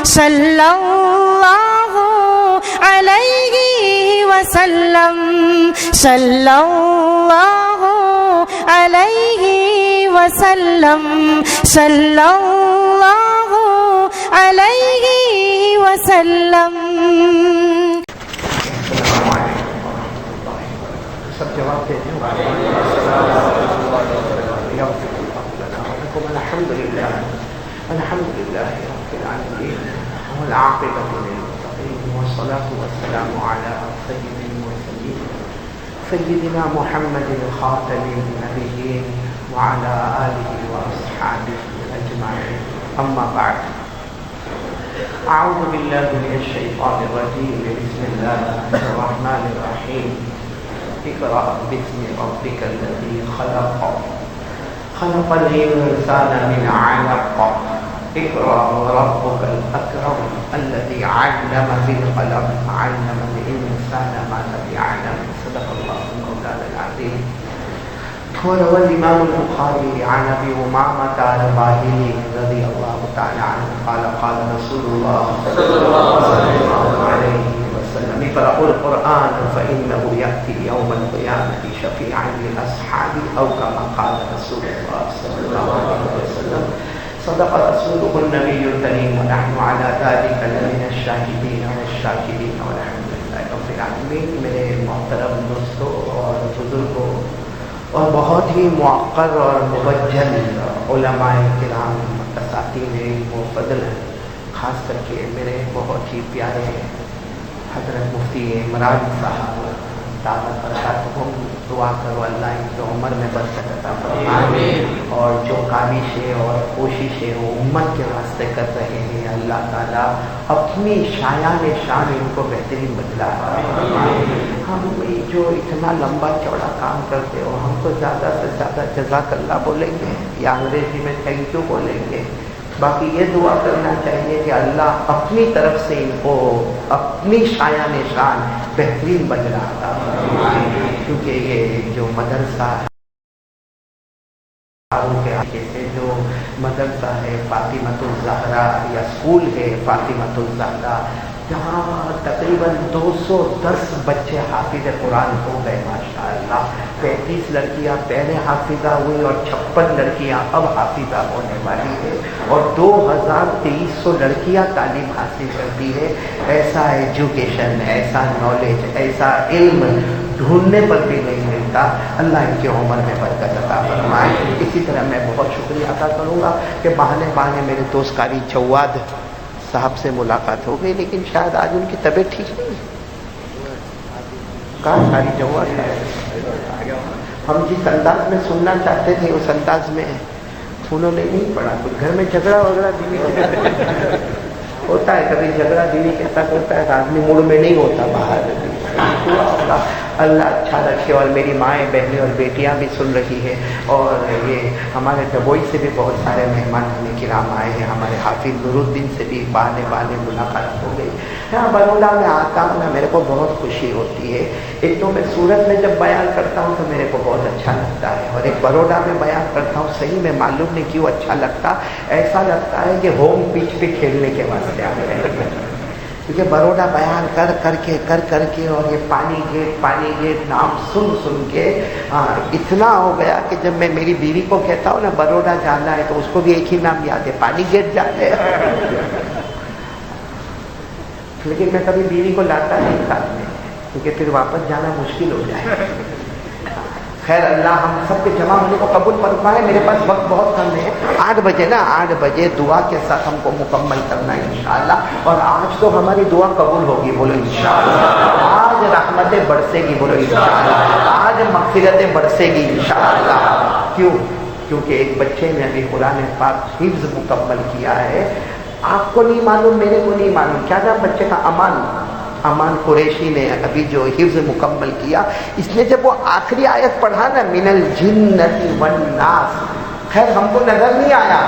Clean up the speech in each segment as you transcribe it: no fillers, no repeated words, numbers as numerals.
صلی اللہ علیہ وسلم صلی اللہ علیہ وسلم صلی اللہ علیہ وسلم. سب جواب دیتے ہیں. الحمد لله رب العالمين والعاقبة للمتقين والصلاة والسلام على سيد المرسلين سيدنا محمد خاتم النبيين وعلى آله وأصحابه أجمعين. أما بعد، أعوذ بالله من الشيطان الرجيم. بسم الله الرحمن الرحيم. اقرأ باسم ربك الذي خلق خلق الإنسان من علق اقرأ وربك الأكرم الذي علم بالقلم علم الإنسان ما لم يعلم. صدق الله مولانا العظيم. وروى الإمام البخاري عن أبي أمامة الباهلي رضي الله تعالى عنه قال قال رسول الله صلى الله عليه وسلم اقرأوا القرآن فإنه يأتي يوم القيامة شفيعا لأصحابه أو كما قال رسول الله صلى الله عليه وسلم. صدق رسوله النبي الكريم ونحن على ذلك لمن الشاهدين والشاكرين والحمد لله رب العالمين. میرے محترم دوستوں اور بزرگوں اور بہت ہی موقر اور مبجل علماء کرام اساتذین علم و فضل، خاص کر کے میرے بہت ہی پیارے حضرت مفتی عمران صاحب دعوت برکاتہم، دعا کرو اللہ ان کی عمر میں برکت عطا فرمائے اور جو کاوشیں اور کوششیں وہ امت کے واسطے کر رہے ہیں اللہ تعالیٰ اپنی شایان شان ان کو بہترین بدلا فرمائے. ہم جو اتنا لمبا چوڑا کام کرتے ہو ہم کو زیادہ سے زیادہ جزاک اللہ بولیں گے یا انگریزی میں تھینک یو بولیں گے. باقی یہ دعا کرنا چاہیے کہ اللہ اپنی طرف سے ان کو اپنی شایان شان بہترین بدلا عطا فرمائے. کیونکہ یہ جو مدرسہ کے آگے سے جو مدرسہ ہے فاطمۃ الزہرا یا اسکول ہے فاطمۃ الزہرا، جہاں تقریباً 210 بچے حافظ قرآن ہو گئے ماشاء اللہ. 35 لڑکیاں پہلے حافظہ ہوئی اور 56 لڑکیاں اب حافظہ ہونے والی ہے اور 2300 لڑکیاں تعلیم حاصل کرتی ہے. ایسا ایجوکیشن، ایسا نالج، ایسا علم ڈھونڈنے پر بھی نہیں ملتا. اللہ ان کی عمر میں برکت عطا فرمائے. اسی طرح میں بہت شکریہ ادا کروں گا کہ بہانے بہانے میرے دوست قاری جواد صاحب سے ملاقات ہو گئی، لیکن شاید آج ان کی طبیعت ٹھیک نہیں. کہاں قاری جواد ہے؟ ہم جس انداز میں سننا چاہتے تھے اس انداز میں انہوں نے نہیں پڑھا. کچھ گھر میں جھگڑا وغیرہ بیوی ہوتا ہے، کبھی جھگڑا بیوی کے ساتھ ہوتا ہے، آدمی موڈ میں نہیں ہوتا باہر. اللہ اچھا رکھے. اور میری مائیں بہنیں اور بیٹیاں بھی سن رہی ہے اور یہ ہمارے ڈبوئی سے بھی بہت سارے مہمان کرام آئے ہیں. ہمارے حافظ نور الدین سے بھی بہانے بہانے ملاقات ہو گئی. یہاں بروڈا میں آتا ہوں نا میرے کو بہت خوشی ہوتی ہے. ایک تو میں سورت میں جب بیان کرتا ہوں تو میرے کو بہت اچھا لگتا ہے اور ایک بروڈا میں بیان کرتا ہوں صحیح میں معلوم نہیں کیوں اچھا لگتا. ایسا لگتا ہے کہ ہوم پچ پہ کھیلنے کے واسطے آ گئے ہیں. کیونکہ بروڈا بیان کر کے اور یہ پانی گیٹ نام سن کے اتنا ہو گیا کہ جب میں میری بیوی کو کہتا ہوں نا بروڈا جانا ہے تو اس کو بھی ایک ہی نام یاد ہے، پانی گیٹ جانا ہے. لیکن میں کبھی بیوی کو لاتا نہیں ساتھ میں کیونکہ پھر واپس جانا مشکل ہو جائے. خیر اللہ ہم سب کے جمع ہونے کو قبول فرمائے. میرے پاس وقت بہت کم ہے. 8 بجے نا 8 بجے دعا کے ساتھ ہم کو مکمل کرنا ہے انشاءاللہ. اور آج تو ہماری دعا قبول ہوگی، بولو انشاءاللہ. آج رحمتیں برسے گی، بولو انشاءاللہ. آج مغفرتیں برسے گی انشاءاللہ. کیونکہ ایک بچے نے ابھی قرآن پاک حفظ مکمل کیا ہے. آپ کو نہیں معلوم، میرے کو نہیں معلوم. کیا نام بچے کا؟ امان قریشی نے ابھی جو حفظ مکمل کیا. اس نے جب وہ آخری آیت پڑھا نا من الجنۃ والناس، خیر ہم کو نظر نہیں آیا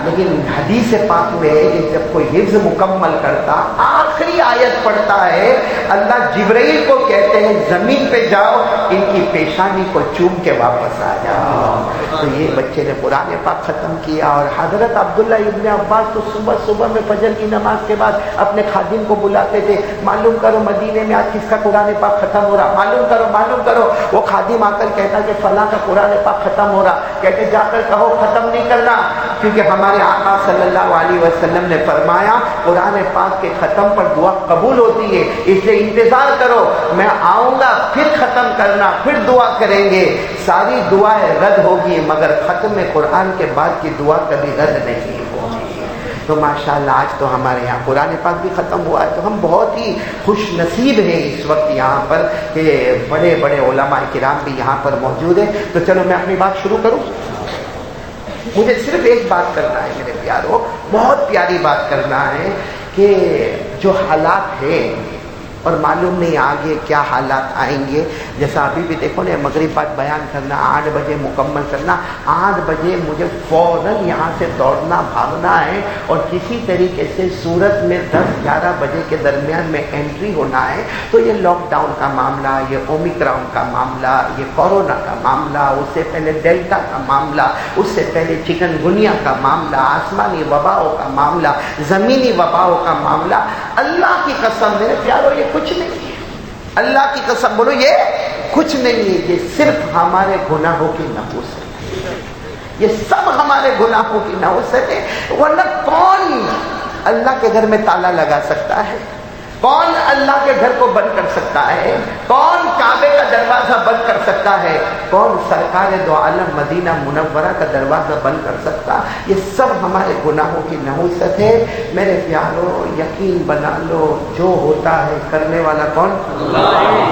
لیکن حدیث پاک میں ہے کہ جب کوئی حفظ مکمل کرتا آخری آیت پڑھتا ہے، اللہ جبرائیل کو کہتے ہیں زمین پہ جاؤ، ان کی پیشانی کو چوم کے واپس آ جاؤ۔ تو یہ بچے نے قرآن پاک ختم کیا، اور حضرت عبداللہ ابن عباس تو صبح صبح میں فجر کی نماز کے بعد اپنے خادم کو بلاتے تھے، معلوم کرو مدینے میں آج کس کا قرآن پاک ختم ہو رہا، معلوم کرو۔ وہ خادم آ کر کہتا کہ فلاں کا قرآن پاک ختم ہو رہا، کہتے جا کر کہو ختم نہیں کرنا، کیونکہ ہمارے آقا صلی اللہ علیہ وسلم نے فرمایا قرآن پاک کے ختم پر دعا قبول ہوتی ہے، اس لیے انتظار کرو، میں آؤں گا پھر ختم کرنا، پھر دعا کریں گے، ساری دعائیں رد ہوگی مگر ختم قرآن کے بعد کی دعا کبھی رد نہیں ہوگی۔ تو ماشاءاللہ آج تو ہمارے یہاں قرآن پاک بھی ختم ہوا ہے، تو ہم بہت ہی خوش نصیب ہیں اس وقت یہاں پر کہ بڑے بڑے علماء کرام بھی یہاں پر موجود ہیں۔ تو چلو میں اپنی بات شروع کروں۔ مجھے صرف ایک بات کرنا ہے میرے پیاروں، بہت پیاری بات کرنا ہے کہ جو حالات ہیں اور معلوم نہیں آگے کیا حالات آئیں گے، جیسا ابھی بھی دیکھو نا مغرب بعد بیان کرنا 8 بجے مکمل کرنا، 8 بجے مجھے فوراً یہاں سے دوڑنا بھاگنا ہے اور کسی طریقے سے سورت میں 10-11 بجے کے درمیان میں انٹری ہونا ہے۔ تو یہ لاک ڈاؤن کا معاملہ، یہ اومیکرون کا معاملہ، یہ کورونا کا معاملہ، اس سے پہلے ڈیلٹا کا معاملہ، اس سے پہلے چکن گنیا کا معاملہ، آسمانی وباؤں کا معاملہ، زمینی وباؤں کا معاملہ، اللہ کی قسم میرے پیارو یہ کچھ نہیں ہے، اللہ کی قسم بولو یہ کچھ نہیں ہے، یہ صرف ہمارے گناہوں کی نحوست ہے، یہ سب ہمارے گناہوں کی نحوست ہے، ورنہ کون اللہ کے گھر میں تالا لگا سکتا ہے؟ کون اللہ کے گھر کو بند کر سکتا ہے؟ کون کعبے کا دروازہ بند کر سکتا ہے؟ کون سرکار دو عالم مدینہ منورہ کا دروازہ بند کر سکتا؟ یہ سب ہمارے گناہوں کی نحوست ہے۔ میرے پیارو یقین بنا لو، جو ہوتا ہے کرنے والا کون؟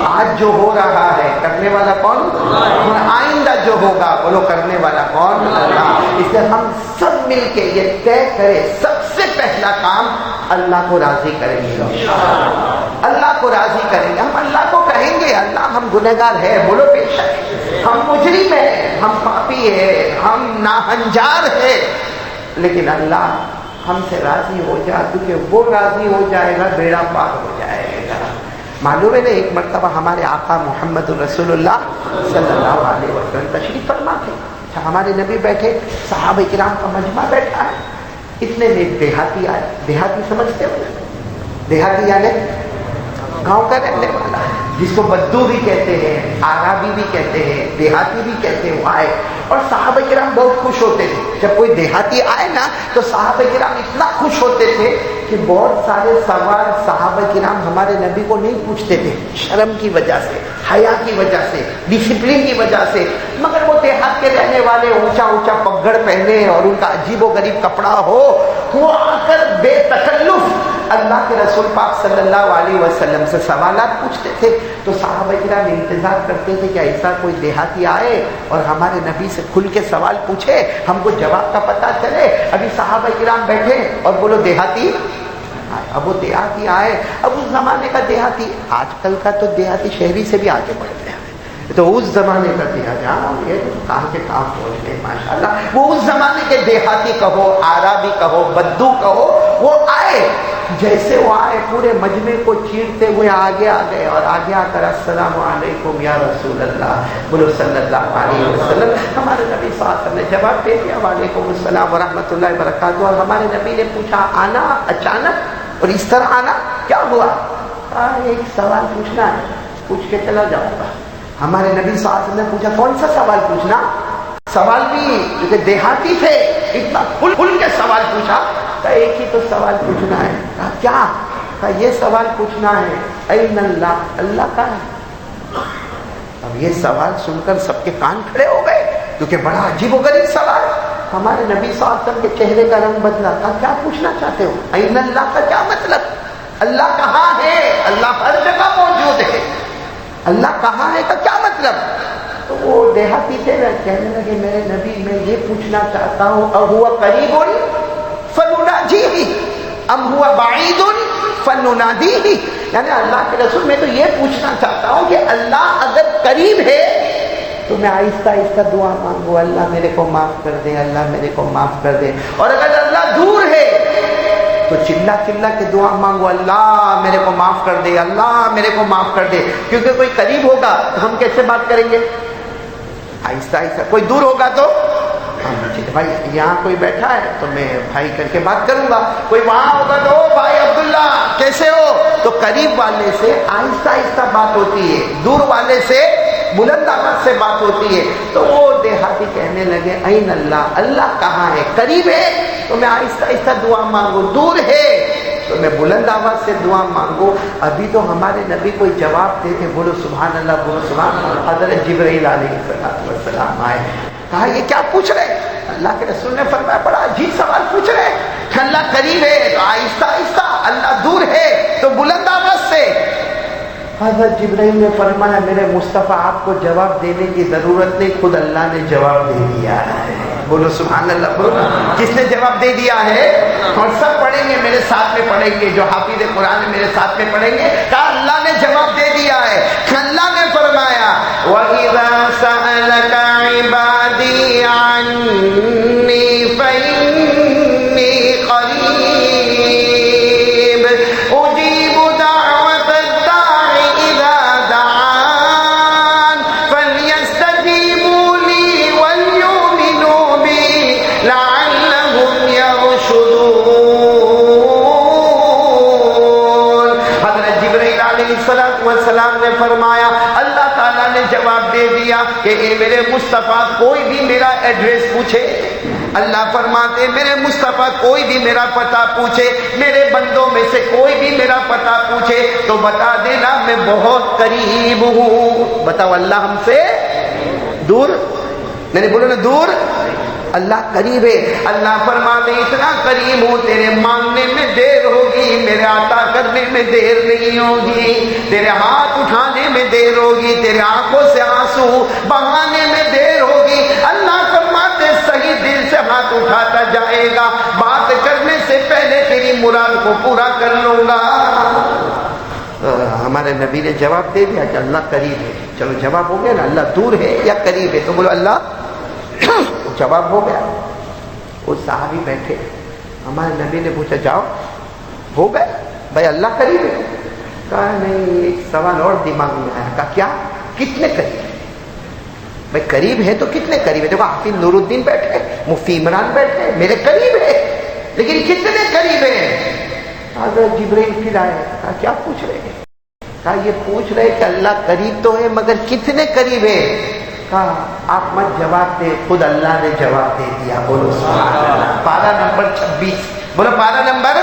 آج جو ہو رہا ہے کرنے والا کون؟ اور آئندہ جو ہوگا بولو کرنے والا کون؟ اللہ۔ اس لیے ہم سب مل کے یہ طے کرے، سب سے پہلا کام اللہ کو راضی کریں گے، اللہ کو راضی کریں گے، ہم اللہ کو کہیں گے اللہ ہم گنہگار ہیں، بولو بے شک ہم مجرم ہیں، ہم پاپی ہیں، ہم ناہنجار ہیں، لیکن اللہ ہم سے راضی ہو جا، کیونکہ وہ راضی ہو جائے گا بیڑا پار ہو جائے گا۔ معلوم ہے نا ایک مرتبہ ہمارے آقا محمد رسول اللہ صلی اللہ علیہ وسلم تشریف فرما تھے، ہمارے نبی بیٹھے، صحابہ کرام کا مجمع بیٹھا ہے، اتنے میں ایک دیہاتی آئے، دیہاتی سمجھتے ہو؟ دیہاتی یعنی گاؤں کا رہنے والا، جس کو بدو بھی کہتے ہیں، آرابی بھی کہتے ہیں، دیہاتی بھی کہتے ہیں، وہ آئے اور صحابہ کرام بہت خوش ہوتے تھے جب کوئی دیہاتی آئے نا، تو صحابہ کرام اتنا خوش ہوتے تھے کہ بہت سارے سوال صحابہ کرام ہمارے نبی کو نہیں پوچھتے تھے، شرم کی وجہ سے، حیا کی وجہ سے، ڈسپلن کی وجہ سے، مگر وہ دیہات کے رہنے والے اونچا اونچا پگڑ پہنے اور ان کا عجیب و غریب کپڑا ہو، وہ آ کر بے تکلف اللہ کے رسول پاک صلی اللہ علیہ وسلم سے سوالات پوچھتے تھے۔ تو صحابہ کرام انتظار کرتے تھے کہ ایسا کوئی دیہاتی آئے اور ہمارے نبی سے کھل کے سوال پوچھے، ہم کو جواب کا پتہ چلے۔ ابھی صحابہ کرام بیٹھے اور بولو دیہاتی آئے، اب وہ دیہاتی آئے، اب اس زمانے کا دیہاتی، آج کل کا تو دیہاتی شہری سے بھی آگے بڑھ گیا ہے، تو اس زمانے کا دیہاتی، ہاں یہ کہاں کے کام پہنچتے ہیں ماشاءاللہ، وہ اس زمانے کے دیہاتی کہو، آرابی کہو، بدو کہو، وہ آئے، جیسے وہ آئے پورے مجمع کو چیرتے ہوئے آگے آ گئے اور آگے آ کر السلام علیکم یا رسول اللہ بولو صلی اللہ علیہ وسلم۔ ہمارے نبی صلی اللہ علیہ وسلم نے جواب دے دیا وعلیکم السلام ورحمۃ اللہ وبرکاتہ، اور ہمارے نبی نے پوچھا آنا اچانک اور اس طرح آنا کیا ہوا؟ ایک سوال پوچھنا ہے، پوچھ کے چلا جاؤں گا۔ ہمارے نبی صلی اللہ علیہ وسلم نے پوچھا کون سا سوال پوچھنا؟ سوال بھی کیونکہ دیہاتی تھے، اتنا کھل کے سوال پوچھا، ایک ہی تو سوال پوچھنا ہے۔ کہا کیا؟ کہا یہ سوال پوچھنا ہے این اللہ، اللہ کا ہے۔ اب یہ سوال سن کر سب کے کان کھڑے ہو گئے کیونکہ بڑا عجیب و غریب سوال۔ ہمارے نبی صلی اللہ علیہ وسلم کے چہرے کا رنگ بدلا، کہا کیا پوچھنا چاہتے ہو؟ این اللہ کا کیا مطلب؟ اللہ کہاں ہے؟ اللہ ہر جگہ موجود ہے، اللہ کہاں ہے کا کیا مطلب؟ تو وہ دیہاتی تھے، کہنے لگے میرے نبی میں یہ پوچھنا چاہتا ہوں اہو قریب فنناجیہ ام ہوا بعید فننادیہ، یعنی اللہ کے رسول میں تو یہ پوچھنا چاہتا ہوں کہ اللہ اگر قریب ہے تو میں آہستہ آہستہ دعا مانگوں اللہ میرے کو معاف کر دے، اللہ میرے کو معاف کر دے، اور اگر اللہ دور ہے تو چلا چلا کے دعا مانگو، اللہ میرے کو معاف کر دے، اللہ میرے کو معاف کر دے. کیونکہ کوئی قریب ہوگا تو ہم کیسے بات کریں گے؟ آہستہ آہستہ. کوئی دور ہوگا تو بھائی یہاں کوئی بیٹھا ہے تو میں بھائی کر کے بات کروں گا. کوئی وہاں ہوگا تو بھائی عبداللہ کیسے ہو؟ تو قریب والے سے آہستہ آہستہ بات ہوتی ہے، دور والے سے بلند آواز سے بات ہوتی ہے. تو وہ دیہاتی کہنے لگے این اللہ، اللہ کہاں ہے؟ قریب ہے تو میں آہستہ آہستہ دعا مانگو، دور ہے تو میں بلند آواز سے دعا مانگو. ابھی تو ہمارے نبی کوئی جواب دے کے بولو سبحان اللہ، بولو سبحان اللہ. حضرت جبرائیل علیہ السلام آئے، کہا یہ کیا پوچھ رہے؟ اللہ کے رسول نے فرمایا بڑا عجیب سوال پوچھ رہے کہ اللہ قریب ہے تو آہستہ آہستہ، اللہ دور ہے تو بلند آواز سے. حضرت جبرائیل نے فرمایا میرے مصطفیٰ آپ کو جواب دینے کی ضرورت نہیں، خود اللہ نے جواب دے دیا ہے. بولو سبحان اللہ. بولو کس نے جواب دے دیا ہے؟ اور سب پڑھیں گے، میرے ساتھ میں پڑھیں گے، جو حافظ قرآن میرے ساتھ میں پڑھیں گے. کہا اللہ نے جواب دے دیا ہے. اللہ نے فرمایا وَإِذَا سَأَلَكَ عِبَادِي عَنِّي فَإِنِّي قَرِيبٌ أُجِيبُ دَعْوَةَ الدَّاعِ إِذَا دَعَانِ فَلْيَسْتَجِيبُوا لِي وَلْيُؤْمِنُوا بِي لَعَلَّهُمْ يَرْشُدُونَ. حضرت جبرائیل علیہ السلام نے فرمایا اللہ تعالیٰ نے جواب دے دیا کہ اے میرے مصطفیٰ کوئی بھی میرا ایڈریس پوچھے، اللہ فرماتے میرے مصطفیٰ کوئی بھی میرا پتہ پوچھے، میرے بندوں میں سے کوئی بھی میرا پتہ پوچھے تو بتا دینا میں بہت قریب ہوں. بتاؤ اللہ ہم سے دور؟ نہیں بولو نا دور، اللہ قریب ہے. اللہ فرماتے اتنا قریب ہوں تیرے مانگنے میں دیر ہوگی، میرے عطا کرنے میں دیر نہیں ہوگی، تیرے ہاتھ اٹھانے میں دیر ہوگی، تیرے آنکھوں سے آنسو بہانے میں دیر ہوگی. اللہ فرماتے صحیح دل سے ہاتھ اٹھاتا جائے گا، بات کرنے سے پہلے تیری مراد کو پورا کر لوں گا. ہمارے نبی نے جواب دے دیا کہ اللہ قریب ہے. چلو جواب ہو گیا نا، اللہ دور ہے یا قریب ہے؟ تو بولو اللہ جواب ہو گیا. وہ صحابی بیٹھے، ہمارے نبی نے پوچھا جاؤ ہو گئے بھائی اللہ قریب ہے؟ کہا نہیں ایک سوال اور دماغ میں آیا. کہا کیا؟ کتنے قریب ہے بھائی؟ قریب ہے تو کتنے قریب ہے؟ دیکھو حافظ نور الدین بیٹھے، مفتی عمران بیٹھے، میرے قریب ہے لیکن کتنے قریب ہیں؟ حضرت جبرائیل پھر آئے. کہا کیا پوچھ رہے ہیں؟ کہا یہ پوچھ رہے کہ اللہ قریب تو ہے مگر کتنے قریب ہے؟ کہا آپ مت جواب دے، خود اللہ نے جواب دے دیا. بولو سبحان اللہ. پارہ نمبر 26. بولو پارہ نمبر.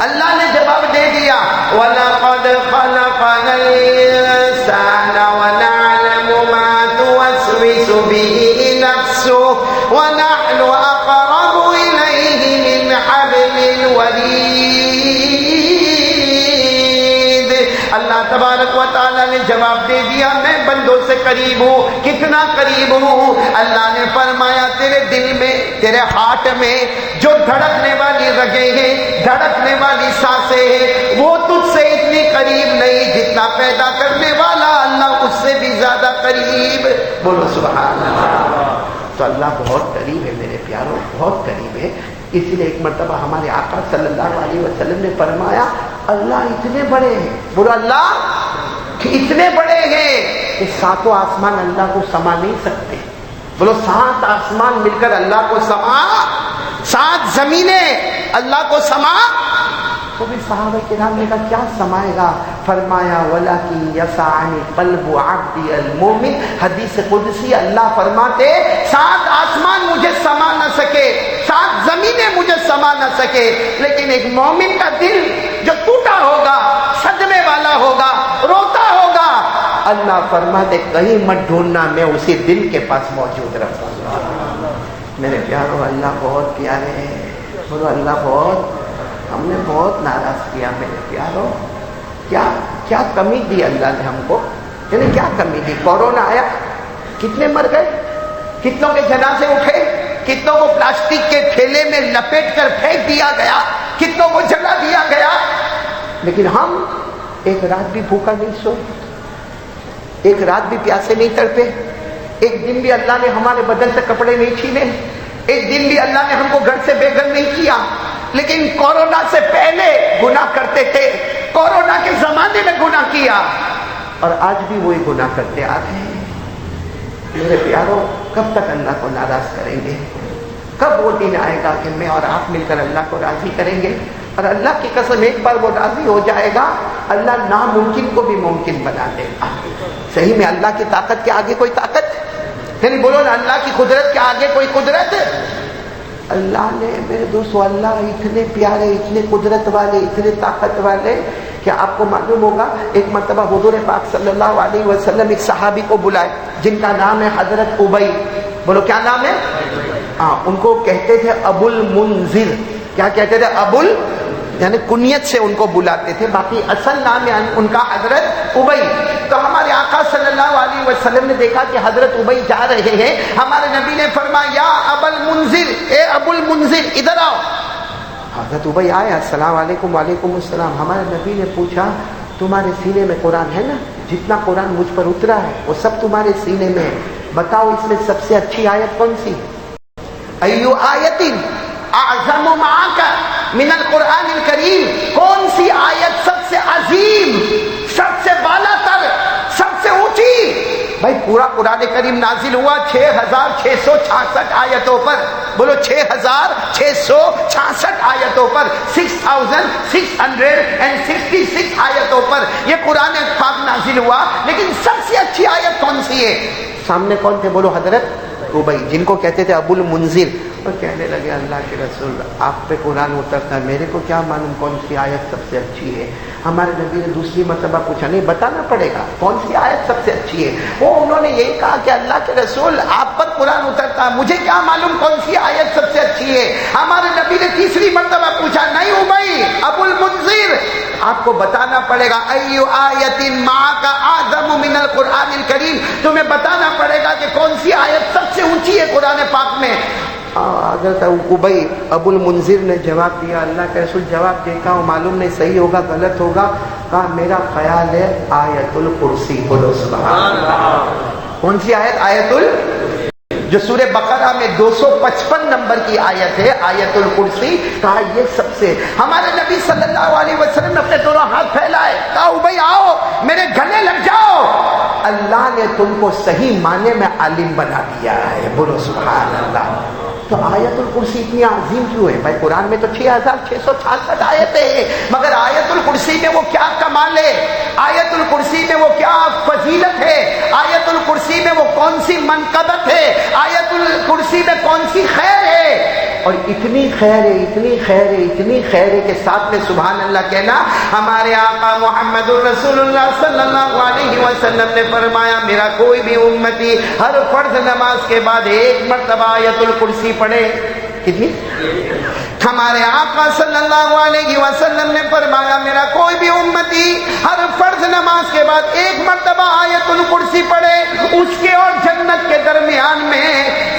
اللہ نے جواب دے دیا وَلَقَدْ خَلَقَنَا الْإِنسَانَ وَنَعْلَمُ مَا تُوَسْوِسُ بِهِ نَفْسُهُ وَنَحْنُ أَقْرَبُ إِلَيْهِ مِنْ حَبْلِ الْوَرِيدِ. اللہ تبارک و تعالیٰ نے جواب دے دیا میں بندوں سے قریب ہوں. کتنا قریب ہوں؟ اللہ نے فرمایا تیرے دل میں، تیرے ہارٹ میں جو دھڑکنے والی رگیں ہیں، دھڑکنے والی سانسیں ہیں، وہ تجھ سے اتنی قریب نہیں جتنا پیدا کرنے والا اللہ اس سے بھی زیادہ قریب. بولو سبحان اللہ. تو اللہ بہت قریب ہے میرے پیاروں، بہت قریب ہے. اسی لیے ایک مرتبہ ہمارے آقا صلی اللہ علیہ وسلم نے فرمایا اللہ اتنے بڑے ہیں. بولو اللہ اتنے بڑے ہیں کہ ساتوں آسمان اللہ کو سما نہیں سکتے. بولو 7 آسمان مل کر اللہ کو سما، 7 زمینیں اللہ کو سما. تو بھی صحابہ کرام نے کہا کیا سمائے گا؟ فرمایا وَلَكِنْ يَسَعَنِي قَلْبُ عَبْدِيَ الْمُؤْمِنِ. حدیث قدسی اللہ فرماتے 7 آسمان مجھے سما نہ سکے، 7 زمینیں مجھے سما نہ سکے، لیکن ایک مومن کا دل جو ٹوٹا ہوگا، صدمے والا ہوگا، روتا ہوگا، اللہ فرماتے کہیں مت ڈھونڈنا، میں اسی دل کے پاس موجود رہوں گا. میرے پیاروں اللہ بہت پیارے ہیں. بولو اللہ بہت، ہم نے بہت ناراض کیا میرے پیاروں. کیا کمی دی اللہ نے ہم کو؟ یعنی کیا کمی دی؟ کورونا آیا، کتنے مر گئے، کتنوں کے جنازے اٹھے، کتنوں کو پلاسٹک کے تھیلے میں لپیٹ کر پھینک دیا گیا، کتنوں کو جلا دیا گیا، لیکن ہم ایک رات بھی بھوکا نہیں سوئے، ایک رات بھی پیاسے نہیں تڑپے، ایک دن بھی اللہ نے ہمارے بدن سے کپڑے نہیں چھینے، ایک دن بھی اللہ نے ہم کو گھر سے بے گھر نہیں کیا. لیکن کورونا سے پہلے گناہ کرتے تھے، کورونا کے زمانے میں گناہ کیا اور آج بھی وہی گناہ کرتے آ رہے ہیں۔ میرے پیاروں، کب تک اللہ کو ناراض کریں گے؟ کب وہ دن آئے گا کہ میں اور آپ مل کر اللہ کو راضی کریں گے؟ اور اللہ کی قسم ایک بار وہ راضی ہو جائے گا، اللہ ناممکن کو بھی ممکن بنا دے گا۔ صحیح میں اللہ کی طاقت کے آگے کوئی طاقت؟ یعنی بولو نا، اللہ کی قدرت کے آگے کوئی قدرت؟ اللہ نے، میرے دوستو، اللہ اتنے پیارے، اتنے قدرت والے، اتنے طاقت والے کہ آپ کو معلوم ہوگا ایک مرتبہ حضور پاک صلی اللہ علیہ وسلم ایک صحابی کو بلائے جن کا نام ہے حضرت ابی۔ بولو کیا نام ہے؟ ہاں، ان کو کہتے تھے ابو المنذر۔ کیا کہتے تھے؟ یعنی کنیت سے ان کو بلاتے تھے، باقی اصل نام ہے ان کا حضرت ابی۔ تو ہمارے آقا صلی اللہ علیہ وسلم نے دیکھا کہ حضرت ابی جا رہے ہیں، ہمارے نبی نے فرمایا یا ابو المنذر، اے ابو المنذر ادھر آؤ۔ حضرت ابی آئے، السلام علیکم۔ وعلیکم السلام۔ ہمارے نبی نے پوچھا تمہارے سینے میں قرآن ہے نا؟ جتنا قرآن مجھ پر اترا ہے وہ سب تمہارے سینے میں ہے، بتاؤ اس میں سب سے اچھی آیت کون سی؟ ایو آیت اعظم معاک من القرآن الکریم، کون سی آیت سب سے عظیم، سب سے بالا تر، سب سے اونچی؟ بھائی پورا قرآن کریم نازل ہوا 6666 آیتوں پر۔ بولو 6666 آیتوں پر، 6666 آیتوں پر یہ قرآن پاک نازل ہوا، لیکن سب سے اچھی آیت کون سی ہے؟ سامنے کون تھے؟ بولو حضرت ابی، جن کو کہتے تھے ابو المنذر۔ اور کہنے لگے اللہ کے رسول، آپ پہ قرآن اترتا ہے، میرے کو کیا معلوم کون سی آیت سب سے اچھی ہے؟ ہمارے نبی نے دوسری مرتبہ پوچھا، نہیں بتانا پڑے گا کون سی آیت سب سے اچھی ہے؟ وہ انہوں نے یہی کہا کہ اللہ کے رسول آپ پر قرآن اترتا ہے، مجھے کیا معلوم کون سی آیت سب سے اچھی ہے؟ ہمارے نبی نے تیسری مرتبہ پوچھا، نہیں ابی، ابو المنذر، آپ کو بتانا پڑے گا ایو آیت معک اعظم من القرآن الکریم، تمہیں بتانا پڑے گا کہ کون سی آیت سب سے اونچی ہے قرآن پاک میں۔ حضرت ابی ابو المنذر نے جواب دیا، اللہ کے رسول جواب دیتا ہوں، معلوم نہیں صحیح ہوگا غلط ہوگا، کہا میرا خیال ہے آیت الکرسی۔ بولو سبحان اللہ۔ کون سی آیت؟ آیت جو سورہ بقرہ میں 255 نمبر کی آیت ہے، آیت الکرسی۔ کہا یہ سب سے، ہمارے نبی صلی اللہ علیہ وسلم نے اپنے دونوں ہاتھ پھیلائے، کہا ابی آؤ میرے گلے لگ جاؤ، اللہ نے تم کو صحیح معنی میں عالم بنا دیا ہے۔ بولو سبحان اللہ۔ تو آیت الکرسی اتنی عظیم کیوں ہے؟ بھائی قرآن میں تو 6666 آیتیں ہیں، مگر آیت الکرسی میں وہ کیا کمال ہے؟ آیت الکرسی میں وہ کیا فضیلت ہے؟ آیت الکرسی میں وہ کون سی منقبت ہے؟ آیت الکرسی میں کون سی خیر ہے؟ اور اتنی خیر ہے، اتنی خیر ہے، اتنی خیر ہے کہ ساتھ میں سبحان اللہ کہنا۔ ہمارے آقا محمد الرسول اللہ صلی اللہ علیہ وسلم نے فرمایا میرا کوئی بھی امتی ہر فرض نماز کے بعد ایک مرتبہ آیت الکرسی پڑھے۔ کتنی؟ ہمارے آقا صلی اللہ علیہ وسلم نے فرمایا میرا کوئی بھی امتی ہر فرض نماز کے بعد ایک مرتبہ آیت الکرسی پڑھے، اس کے اور جنت کے درمیان میں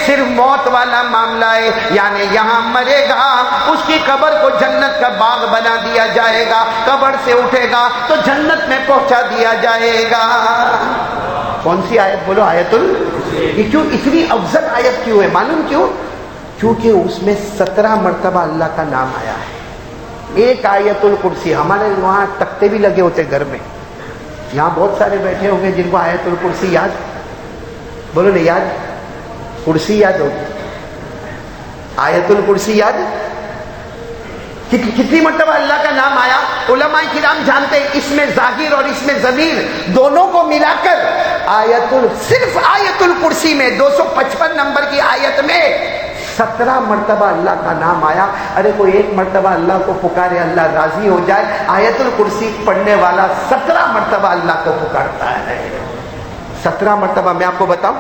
صرف موت والا معاملہ ہے، یعنی یہاں مرے گا اس کی قبر کو جنت کا باغ بنا دیا جائے گا، قبر سے اٹھے گا تو جنت میں پہنچا دیا جائے گا۔ کون سی آیت؟ بولو آیت یہ کیوں اتنی افضل آیت کیوں ہے؟ معلوم کیوں؟ کیونکہ اس میں 17 مرتبہ اللہ کا نام آیا ہے۔ ایک آیت الکرسی، ہمارے وہاں تختے بھی لگے ہوتے گھر میں، یہاں بہت سارے بیٹھے ہوں گے جن کو آیت الکرسی یاد، بولو نہیں یاد؟ کرسی یاد ہوگی، آیت الکرسی یاد؟ کتنی مرتبہ اللہ کا نام آیا؟ علماء کرام جانتے ہیں اس میں ظاہر اور اس میں ضمیر دونوں کو ملا کر صرف آیت الکرسی میں 255 نمبر کی آیت میں 17 مرتبہ اللہ کا نام آیا۔ ارے کوئی ایک مرتبہ اللہ کو پکارے اللہ راضی ہو جائے، آیت الکرسی پڑھنے والا 17 مرتبہ اللہ کو پکارتا ہے۔ 17 مرتبہ میں آپ کو بتاؤں؟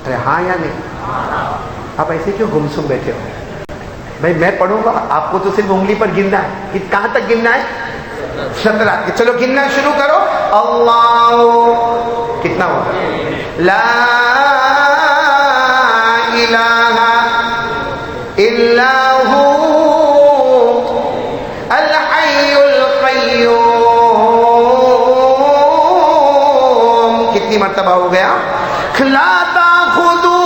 ارے ہاں یا نہیں؟ آپ ایسے کیوں گمسم بیٹھے ہو؟ بھائی میں پڑھوں گا، آپ کو تو صرف انگلی پر گننا ہے، کہاں تک گننا ہے؟ 17۔ چلو گننا شروع کرو۔ اللہ، کتنا ہوگا؟ لا الہ الا ہو الحی القیوم۔ کتنی مرتبہ ہو گیا؟ لا تأخذہ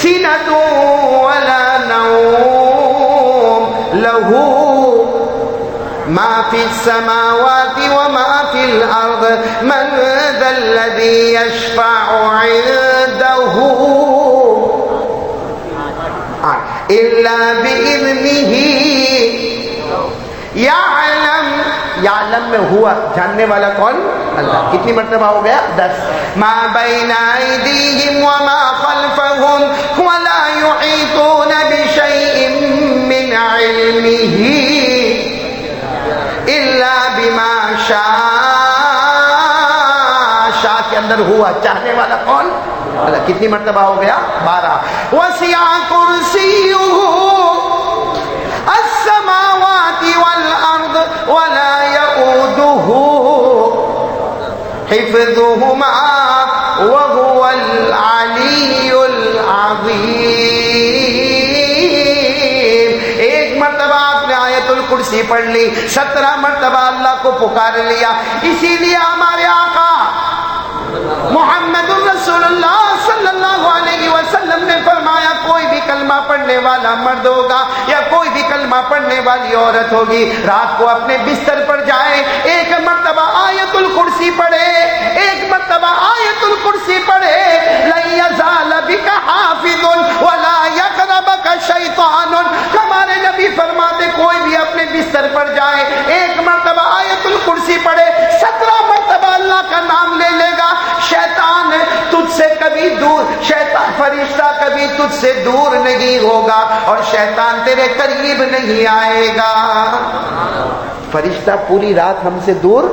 سنۃ ولا نوم ما فی السماوات وما فی الارض من ذا الذی یشفع عنده الا باذنہ یعلم میں ہوا جاننے والا کون؟ اللہ. کتنی مرتبہ ہو گیا؟ 10. ما بین ایدیہم وما خلفہم ولا یحیطون بشیء من علمہ الا بما شاء. شاء کے اندر ہوا چاہنے والا کون؟ اللہ. کتنی مرتبہ ہو گیا؟ 12. وسع کرسیہ السماوات والارض ولا يؤوده حفظهما وهو العلی العظیم. ایک مرتبہ آپ نے آیت الکرسی پڑھ لی، 17 مرتبہ اللہ کو پکار لیا. اسی لیے ہمارے آقا محمد رسول اللہ صلی اللہ علیہ وسلم نے فرمایا کوئی بھی کلمہ پڑھنے والا مرد ہوگا یا کوئی بھی کلمہ پڑھنے والی عورت ہوگی، رات کو اپنے بستر پر جائے، ایک مرتبہ آیت الکرسی پڑھے، ایک مرتبہ آیت الکرسی پڑھے، لن یزال بک حافظ ولا یقربک شیطان. ہمارے نبی فرماتے کوئی بھی اپنے بستر پر جائے، ایک مرتبہ آیت الکرسی پڑھے، 17 مرتبہ اللہ کا نام لے لے گا، شیطان تجھ سے کبھی دور، شیطان فرشتہ کبھی تجھ سے دور نہیں ہوگا اور شیطان تیرے قریب نہیں آئے گا. فرشتہ پوری رات ہم سے دور.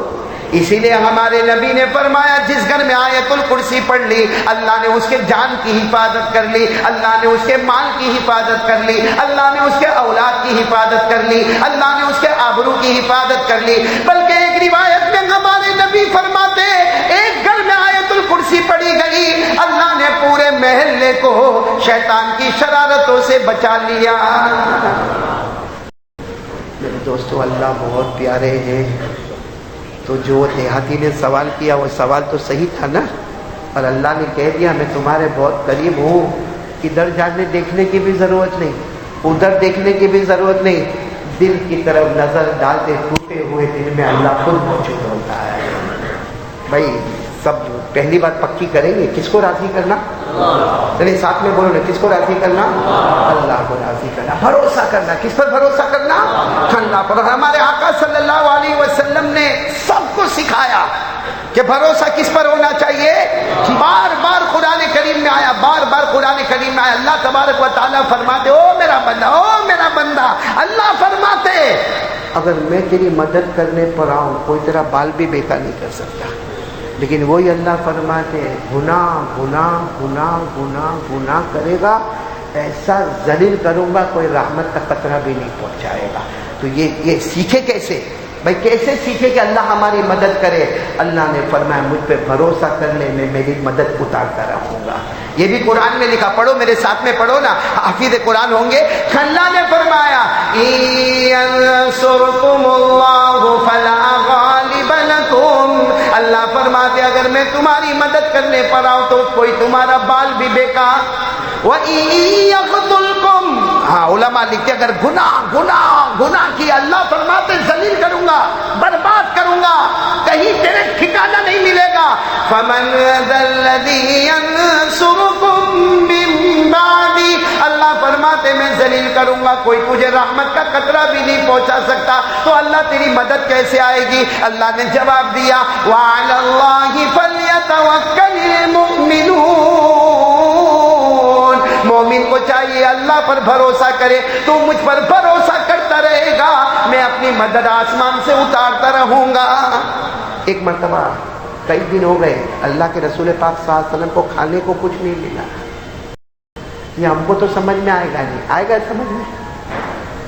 اسی لیے ہمارے نبی نے فرمایا جس گھر میں آیت الکرسی پڑھ لی اللہ نے اس کے جان کی حفاظت کر لی، اللہ نے اس کے مال کی حفاظت کر لی، اللہ نے اس کے اولاد کی حفاظت کر لی، اللہ نے اس کے آبرو کی حفاظت کر لی. بلکہ ایک روایت میں ہمارے نبی فرماتے ایک گھر میں آیت الکرسی پڑھی گئی اللہ نے پورے محلے کو شیطان کی شرارتوں سے بچا لیا. میرے دوستو اللہ بہت پیارے ہیں. تو جو دیہاتی نے سوال کیا وہ سوال تو صحیح تھا نا، اور اللہ نے کہہ دیا میں تمہارے بہت قریب ہوں. ادھر جانے دیکھنے کی بھی ضرورت نہیں، ادھر دیکھنے کی بھی ضرورت نہیں، دل کی طرف نظر ڈالتے ٹوٹے ہوئے دل میں اللہ خود موجود ہوتا ہے. بھائی سب پہلی بات پکی کریں گے، کس کو راضی کرنا؟ چلیے ساتھ میں بولو نا، کس کو راضی کرنا؟ اللہ کو راضی کرنا. بھروسہ کرنا، کس پر بھروسہ کرنا؟ اللہ پر. ہمارے آقا صلی اللہ علیہ وسلم نے سب کو سکھایا کہ بھروسہ کس پر ہونا چاہیے. بار بار قرآن کریم میں آیا، بار بار قرآن کریم میں آیا. اللہ تبارک و تعالیٰ فرماتے او میرا بندہ، او میرا بندہ. اللہ فرماتے اگر میں تیری مدد کرنے پر آؤں کوئی تیرا بال بھی بیکار نہیں کر سکتا. لیکن وہی اللہ فرماتے گناہ گناہ گناہ گناہ گناہ کرے گا ایسا ذلیل کروں گا کوئی رحمت کا قطرہ بھی نہیں پہنچائے گا. تو یہ سیکھے کیسے بھائی، کیسے سیکھے کہ اللہ ہماری مدد کرے؟ اللہ نے فرمایا مجھ پہ بھروسہ کر لے میں میری مدد اتارتا رہوں گا. یہ بھی قرآن میں لکھا، پڑھو میرے ساتھ میں پڑھو نا، حافظ قرآن ہوں گے. اللہ نے فرمایا يَنْصُرْكُمُ اللَّهُ فَلَا غَالِبَ لَكُمْ. اللہ فرماتے اگر میں تمہاری مدد کرنے پر آؤں تو کوئی تمہارا بال بھی بیکار. وَإِن يَقْتُلْكُمْ، ہاں علماء لکھتے اگر گناہ کی اللہ فرماتے ذلیل کروں گا، برباد کروں گا، کہیں تیرے ٹھکانہ نہیں ملے گا. فَمَنْ ذَا الَّذِي يَنْصُرُكُمْ مِنْ بَعْدِي. اللہ فرماتے میں ذلیل کروں گا کوئی تجھے رحمت کا قطرہ بھی نہیں پہنچا سکتا. تو اللہ تیری مدد کیسے آئے گی؟ اللہ نے جواب دیا وَعَلَى اللَّهِ فَلْيَتَوَكَّلِ الْمُؤْمِنُونَ. مومن کو چاہیے اللہ پر بھروسہ کرے. تو مجھ پر بھروسہ کرتا رہے گا میں اپنی مدد آسمان سے اتارتا رہوں گا. ایک مرتبہ کئی دن ہو گئے اللہ کے رسول پاک صلی اللہ علیہ وسلم کو کھانے کو کچھ نہیں ملا. یہ ہم کو تو سمجھ میں آئے گا نہیں، آئے گا سمجھ میں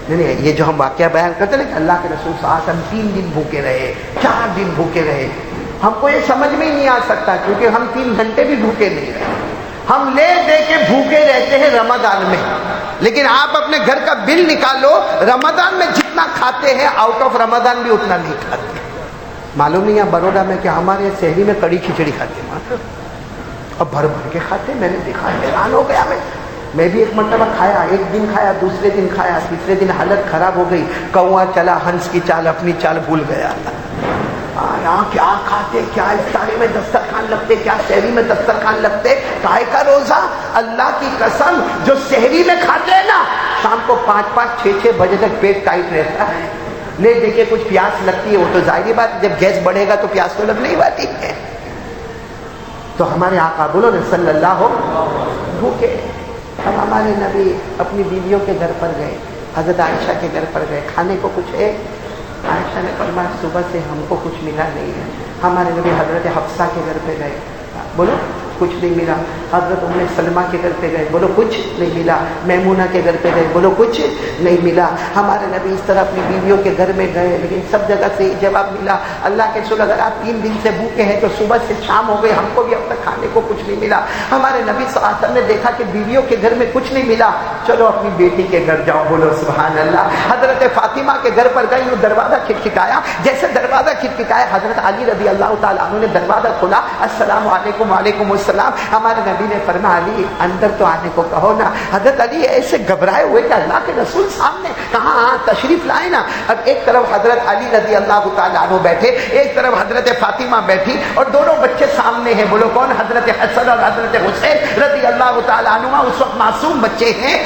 نہیں. یہ جو ہم واقعہ بیان کرتے ہیں کہ اللہ کے رسول صلی اللہ علیہ وسلم 3 دن بھوکے رہے، 4 دن بھوکے رہے. ہم کو یہ سمجھ میں ہی نہیں آ سکتا کیونکہ ہم 3 گھنٹے بھی بھوکے نہیں رہے. ہم لے دے کے بھوکے رہتے ہیں رمضان میں. لیکن آپ اپنے گھر کا بل نکالو، رمضان میں جتنا کھاتے ہیں آؤٹ آف رمضان بھی اتنا نہیں کھاتے. معلوم نہیں ہے بروڈا میں کہ ہمارے شہری میں کڑی کھچڑی کھاتے ہیں اور بھر بھر کے کھاتے. میں نے دیکھا، حیران ہو گیا میں بھی ایک مرتبہ کھایا، ایک دن کھایا، دوسرے دن کھایا، تیسرے دن حالت خراب ہو گئی، کوا چلا ہنس کی چال، اپنی چال بھول گیا۔ یہاں کیا کھاتے، کیا افطاری میں دسترخوان لگتے، کیا سحری میں دسترخوان لگتے، کائے کا روزہ؟ اللہ کی قسم جو سحری میں کھاتے ہیں نا، شام کو 5-5 6-6 بجے تک پیٹ ٹائٹ رہتا ہے، لے دے کے کچھ پیاس لگتی ہے، وہ تو ظاہری بات، جب گیس بڑھے گا تو پیاس تو لگنے ہی والی ہے۔ تو ہمارے آقا بولو نا صلی اللہ بھوکے۔ اب ہمارے نبی اپنی بیویوں کے گھر پر گئے، حضرت عائشہ کے گھر پر گئے، کھانے کو کچھ ہے؟ عائشہ نے فرمایا صبح سے ہم کو کچھ ملا نہیں ہے۔ ہمارے نبی حضرت حفصہ کے گھر پہ گئے، بولو کچھ نہیں ملا۔ حضرت ام سلمہ کے گھر پہ گئے، بولو کچھ نہیں ملا۔ میمونہ کے گھر پہ گئے، بولو کچھ نہیں ملا۔ ہمارے نبی اس طرح اپنی بیویوں کے گھر میں گئے، لیکن سب جگہ سے جواب ملا، اللہ کے رسول اگر آپ 3 دن سے بھوکے ہیں تو صبح سے شام ہو گئی، ہم کو بھی اب تک کھانے کو کچھ نہیں ملا۔ ہمارے نبی صلی اللہ علیہ وسلم نے دیکھا کہ بیویوں کے گھر میں کچھ نہیں ملا، چلو اپنی بیٹی کے گھر جاؤ، بولو سبحان اللہ۔ حضرت فاطمہ کے گھر پر گئی، وہ دروازہ کھٹکھٹایا، جیسے دروازہ کھٹکھٹایا حضرت علی رضی اللہ تعالیٰ عنہ نے دروازہ کھولا، السلام علیکم، وعلیکم السلام۔ ہمارے نبی نے فرمایا علی اندر تو آنے کو کہو نا۔ حضرت علی ایسے گھبرائے ہوئے کہ اللہ کے رسول سامنے، کہاں تشریف لائے نا۔ اب ایک طرف حضرت علی رضی اللہ تعالیٰ عنہ بیٹھے، ایک طرف حضرت فاطمہ بیٹھی، اور دونوں بچے سامنے ہیں، بولو کون؟ حضرت حسن اور حضرت حسین رضی اللہ تعالیٰ عنہما، اس وقت معصوم بچے ہیں۔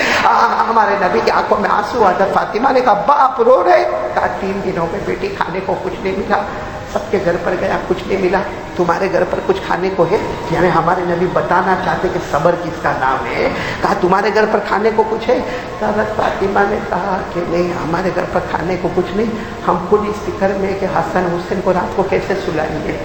ہمارے نبی کی آنکھوں میں آنسو۔ حضرت فاطمہ نے کہا ابا آپ رو رہے؟ کہا 3 دنوں میں بیٹی کھانے کو کچھ نہیں ملا، سب کے گھر پر گیا کچھ نہیں ملا، تمہارے گھر پر کچھ کھانے کو ہے؟ یعنی ہمارے نبی بتانا چاہتے کہ صبر کس کا نام ہے۔ کہا تمہارے گھر پر کھانے کو کچھ ہے؟ حضرت فاطمہ نے کہا کہ نہیں ہمارے گھر پر کھانے کو کچھ نہیں، ہم خود اس فکر میں کہ حسن حسین کو رات کو کیسے سلائیں گے۔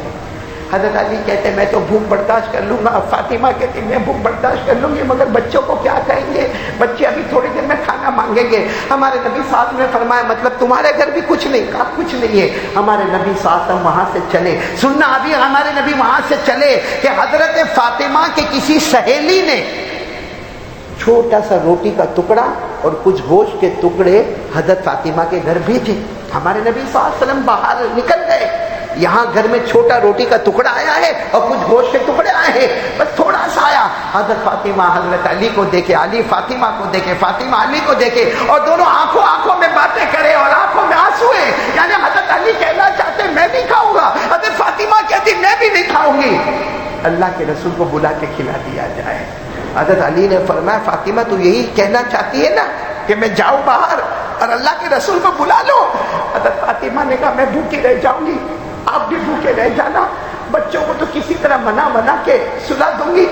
حضرت علی کہتے میں تو بھوک برداشت کر لوں گا، فاطمہ کہتی میں بھوک برداشت کر لوں گی، مگر بچوں کو کیا کہیں گے، بچے ابھی تھوڑی دیر میں کھانا مانگیں گے۔ ہمارے نبی صلی اللہ علیہ وسلم نے فرمایا مطلب تمہارے گھر بھی کچھ نہیں؟ کہا کچھ نہیں ہے۔ ہمارے نبی صلی اللہ علیہ وسلم وہاں سے چلے، سننا ابھی، ہمارے نبی وہاں سے چلے کہ حضرت فاطمہ کے کسی سہیلی نے چھوٹا سا روٹی کا ٹکڑا اور کچھ گوشت کے ٹکڑے حضرت فاطمہ کے گھر بھیجے۔ ہمارے نبی صلی اللہ علیہ وسلم باہر نکل گئے، یہاں گھر میں چھوٹا روٹی کا ٹکڑا آیا ہے اور کچھ گوشت کے ٹکڑے آئے ہیں، بس تھوڑا سا آیا۔ حضرت فاطمہ حضرت علی کو دیکھے، علی فاطمہ کو دیکھے، فاطمہ علی کو دیکھے، اور دونوں آنکھوں میں باتیں کرے اور آنکھوں میں آنسو ہے۔ یعنی حضرت علی کہنا چاہتے میں نہیں کھاؤں گا، حضرت فاطمہ کہتی میں بھی نہیں کھاؤں گی، اللہ کے رسول کو بلا کے کھلا دیا جائے۔ حضرت علی نے فرمایا فاطمہ تو یہی کہنا چاہتی ہے نا کہ میں جاؤں باہر اور اللہ کے رسول کو بلا لو؟ حضرت فاطمہ نے کہا میں بھوکی رہ جاؤں گی، آپ بھی بھوکے رہ جانا، بچوں کو تو کسی طرح منا کے سلا دوں گی،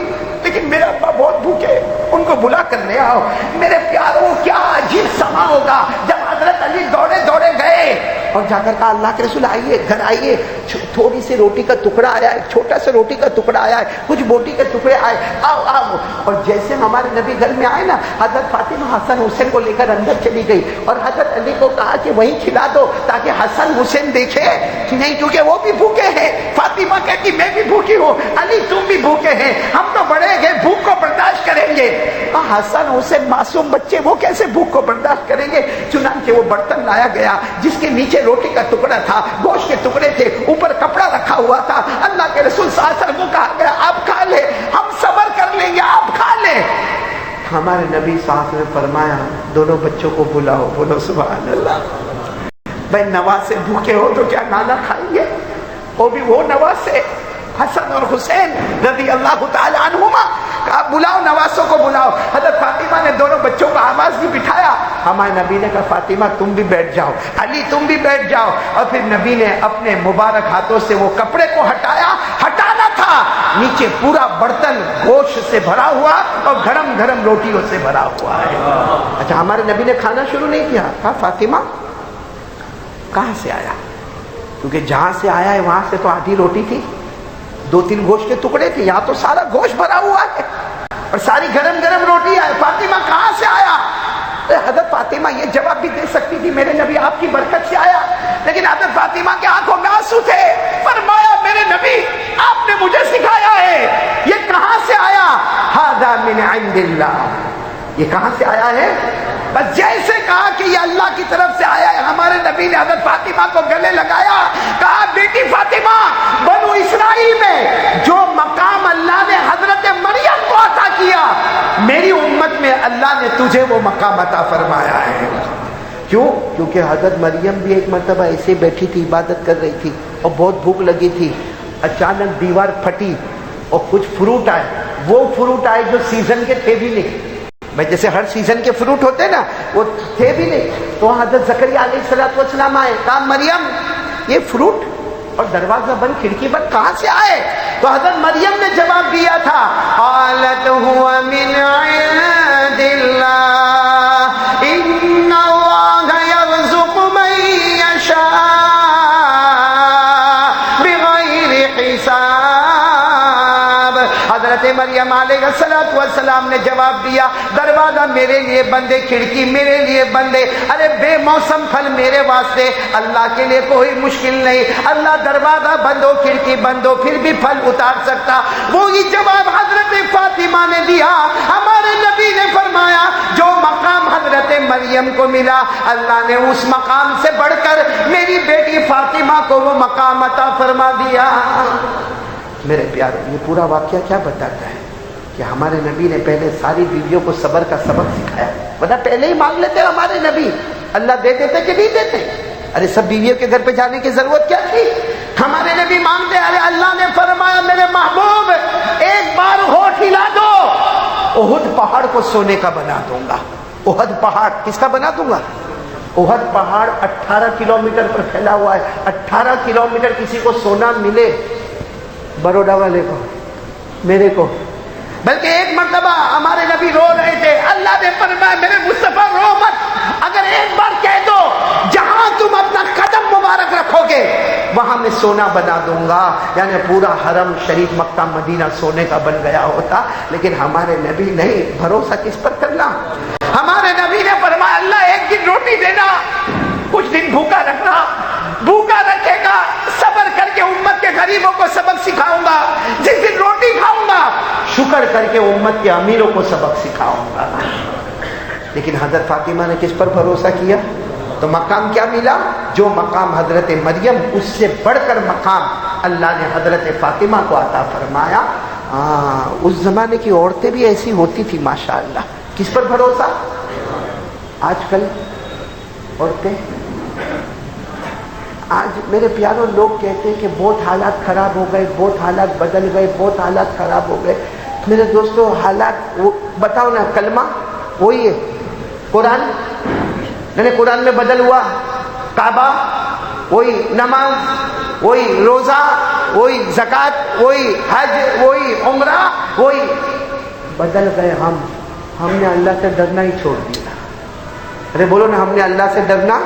لیکن میرا ابا بہت بھوکے، ان کو بلا کر لے آؤ۔ میرے پیاروں کیا عجیب سما ہوگا جب حضرت علی دوڑے گئے اور جا کر کہا اللہ کے رسول آئیے، گھر آئیے، تھوڑی سی روٹی کا ٹکڑا آیا ہے، چھوٹا سا روٹی کا ٹکڑا آیا ہے، کچھ بوٹی کے ٹکڑے آئے، آؤ۔ اور جیسے ہمارے نبی گھر میں آئے نا، حضرت فاطمہ حسن حسین کو لے کر اندر چلی گئی اور حضرت علی کو کہا کہ وہیں کھلا دو تاکہ حسن حسین دیکھے نہیں، کیونکہ وہ بھی بھوکے ہیں۔ فاطمہ کہتی میں بھی بھوکی ہوں، علی تم بھی بھوکے ہیں، ہم تو بڑے گئے بھوک کو برداشت کریں گے۔ حسن حسین معصوم بچے وہ کیسے بھوک کو برداشت کریں گے؟ چنانچہ وہ برتن لایا گیا جس کے نیچے روٹی کا ٹکڑا تھا، گوشت کے ٹکڑے تھے، اوپر کپڑا رکھا ہوا تھا۔ اللہ کے رسول صلی اللہ علیہ وسلم کو کہا گیا آپ کھا لیں، ہم صبر کر لیں گے، آپ کھا لیں۔ ہمارے نبی صلی اللہ علیہ وسلم نے فرمایا دونوں بچوں کو بلاؤ، بولو سبحان اللہ۔ بھائی نواسے بھوکے ہو تو کیا نانا کھائیں گے؟ وہ بھی وہ نواسے حسن اور حسین رضی اللہ تعالی عنہما، کہا بلاؤ نواسوں کو بلاؤ۔ حضرت فاطمہ نے دونوں بچوں کو آواز بھی بٹھایا، ہمارے نبی نے کہا فاطمہ تم بھی بیٹھ جاؤ، علی تم بھی بیٹھ جاؤ، اور پھر نبی نے اپنے مبارک ہاتھوں سے وہ کپڑے کو ہٹانا تھا، نیچے پورا برتن گوشت سے بھرا ہوا اور گرم روٹیوں سے بھرا ہوا ہے۔ اچھا ہمارے نبی نے کھانا شروع نہیں کیا، کہا فاطمہ کہاں سے آیا؟ کیونکہ جہاں سے آیا ہے وہاں سے تو آدھی روٹی تھی، 2-3 گوشت کے ٹکڑے تھے، یہاں تو سارا گوشت بھرا ہوا ہے اور ساری گرم روٹی ہے، فاطمہ کہاں سے آیا؟ حضرت فاطمہ یہ جواب بھی دے سکتی تھی میرے نبی آپ کی برکت سے آیا، لیکن حضرت فاطمہ کے آنکھوں میں آنسو تھے۔ فرمایا میرے نبی آپ نے مجھے سکھایا ہے، یہ کہاں سے آیا؟ ھذا من عند اللہ، یہ کہاں سے آیا ہے؟ بس جیسے کہا کہ یہ اللہ کی طرف سے آیا ہے، ہمارے نبی نے حضرت فاطمہ کو گلے لگایا، کہا بیٹی فاطمہ بنو اسرائیل میں جو مقام اللہ نے حضرت مریم کو عطا کیا، میری امت میں تجھے وہ مقام عطا فرمایا ہے. کیوں؟ کیونکہ حضرت مریم بھی ایک مرتبہ ایسے بیٹھی تھی، عبادت کر رہی تھی اور بہت بھوک لگی تھی. اچانک دیوار پھٹی اور کچھ فروٹ آئے. وہ فروٹ آئے جو سیزن کے تھے بھی نہیں. میں جیسے ہر سیزن کے فروٹ ہوتے نا، وہ تھے بھی نہیں. تو حضرت زکریا علیہ السلام آئے، کہا مریم یہ فروٹ اور دروازہ بند، کھڑکی بند کہاں سے آئے؟ تو حضرت مریم نے جواب دیا تھا، قالت هو من عند اللہ ان اللہ یرزق من یشاء بغیر حساب. حضرت مریم علیہ السلام نے جواب دیا، دروازہ میرے لیے بندے، کھڑکی میرے لیے بندے. ارے بے موسم پھل میرے واسطے، اللہ کے لیے کوئی مشکل نہیں. اللہ دروازہ بند ہو، کھڑکی بند ہو، پھر بھی پھل اتار سکتا. وہی جواب حضرت فاطمہ نے دیا. ہمارے نبی نے فرمایا جو مقام حضرت مریم کو ملا، اللہ نے اس مقام سے بڑھ کر میری بیٹی فاطمہ کو وہ مقام عطا فرما دیا. میرے پیارے، یہ پورا واقعہ کیا بتاتا ہے کہ ہمارے نبی نے پہلے ساری بیویوں کو صبر کا سبق سکھایا. ورنہ پہلے ہی مانگ لیتے ہمارے نبی، اللہ دے دیتے کہ نہیں دیتے. ارے سب بیویوں کے گھر پہ جانے کی ضرورت کیا تھی؟ ہمارے نبی مانگتے. ارے اللہ نے فرمایا میرے محبوب ایک بار ہوٹ ہلا دو، احد پہاڑ کو سونے کا بنا دوں گا. احد پہاڑ کس کا بنا دوں گا؟ احد پہاڑ 18 کلومیٹر پر پھیلا ہوا ہے. 18 کلومیٹر کسی کو سونا ملے، بروڈا والے کو، میرے کو. بلکہ ایک مرتبہ ہمارے نبی رو رہے تھے، اللہ نے فرمایا میرے مصطفیٰ رو مت، اگر ایک بار کہہ دو جہاں تم اپنا قدم مبارک رکھو گے وہاں میں سونا بنا دوں گا. یعنی پورا حرم شریف مکہ مدینہ سونے کا بن گیا ہوتا. لیکن ہمارے نبی نہیں، بھروسہ کس پر کرنا؟ ہمارے نبی نے فرمایا اللہ ایک دن روٹی دینا، کچھ دن بھوکا رکھنا. بھوکا رکھے گا، صبر کر کے امت کے غریبوں کو سبق سکھاؤں گا. جس دن روٹی کھاؤں گا شکر کر کے امت کے امیروں کو سبق سکھاؤں گا. لیکن حضرت فاطمہ نے کس پر بھروسہ کیا؟ تو مقام کیا ملا؟ جو مقام حضرت مریم، اس سے بڑھ کر مقام اللہ نے حضرت فاطمہ کو عطا فرمایا. اس زمانے کی عورتیں بھی ایسی ہوتی تھی ماشاءاللہ. کس پر بھروسہ؟ آج کل عورتیں، آج میرے پیاروں لوگ کہتے ہیں کہ بہت حالات خراب ہو گئے، بہت حالات بدل گئے، بہت حالات خراب ہو گئے. میرے دوستو حالات وہ بتاؤ نا، کلمہ وہی ہے، قرآن یعنی قرآن میں بدل ہوا، کعبہ وہی، نماز وہی، روزہ وہی، زکوٰۃ وہی، حج وہی، عمرہ وہی. بدل گئے ہم نے اللہ سے ڈرنا ہی چھوڑ دیا. ارے بولو نا، ہم نے اللہ سے ڈرنا.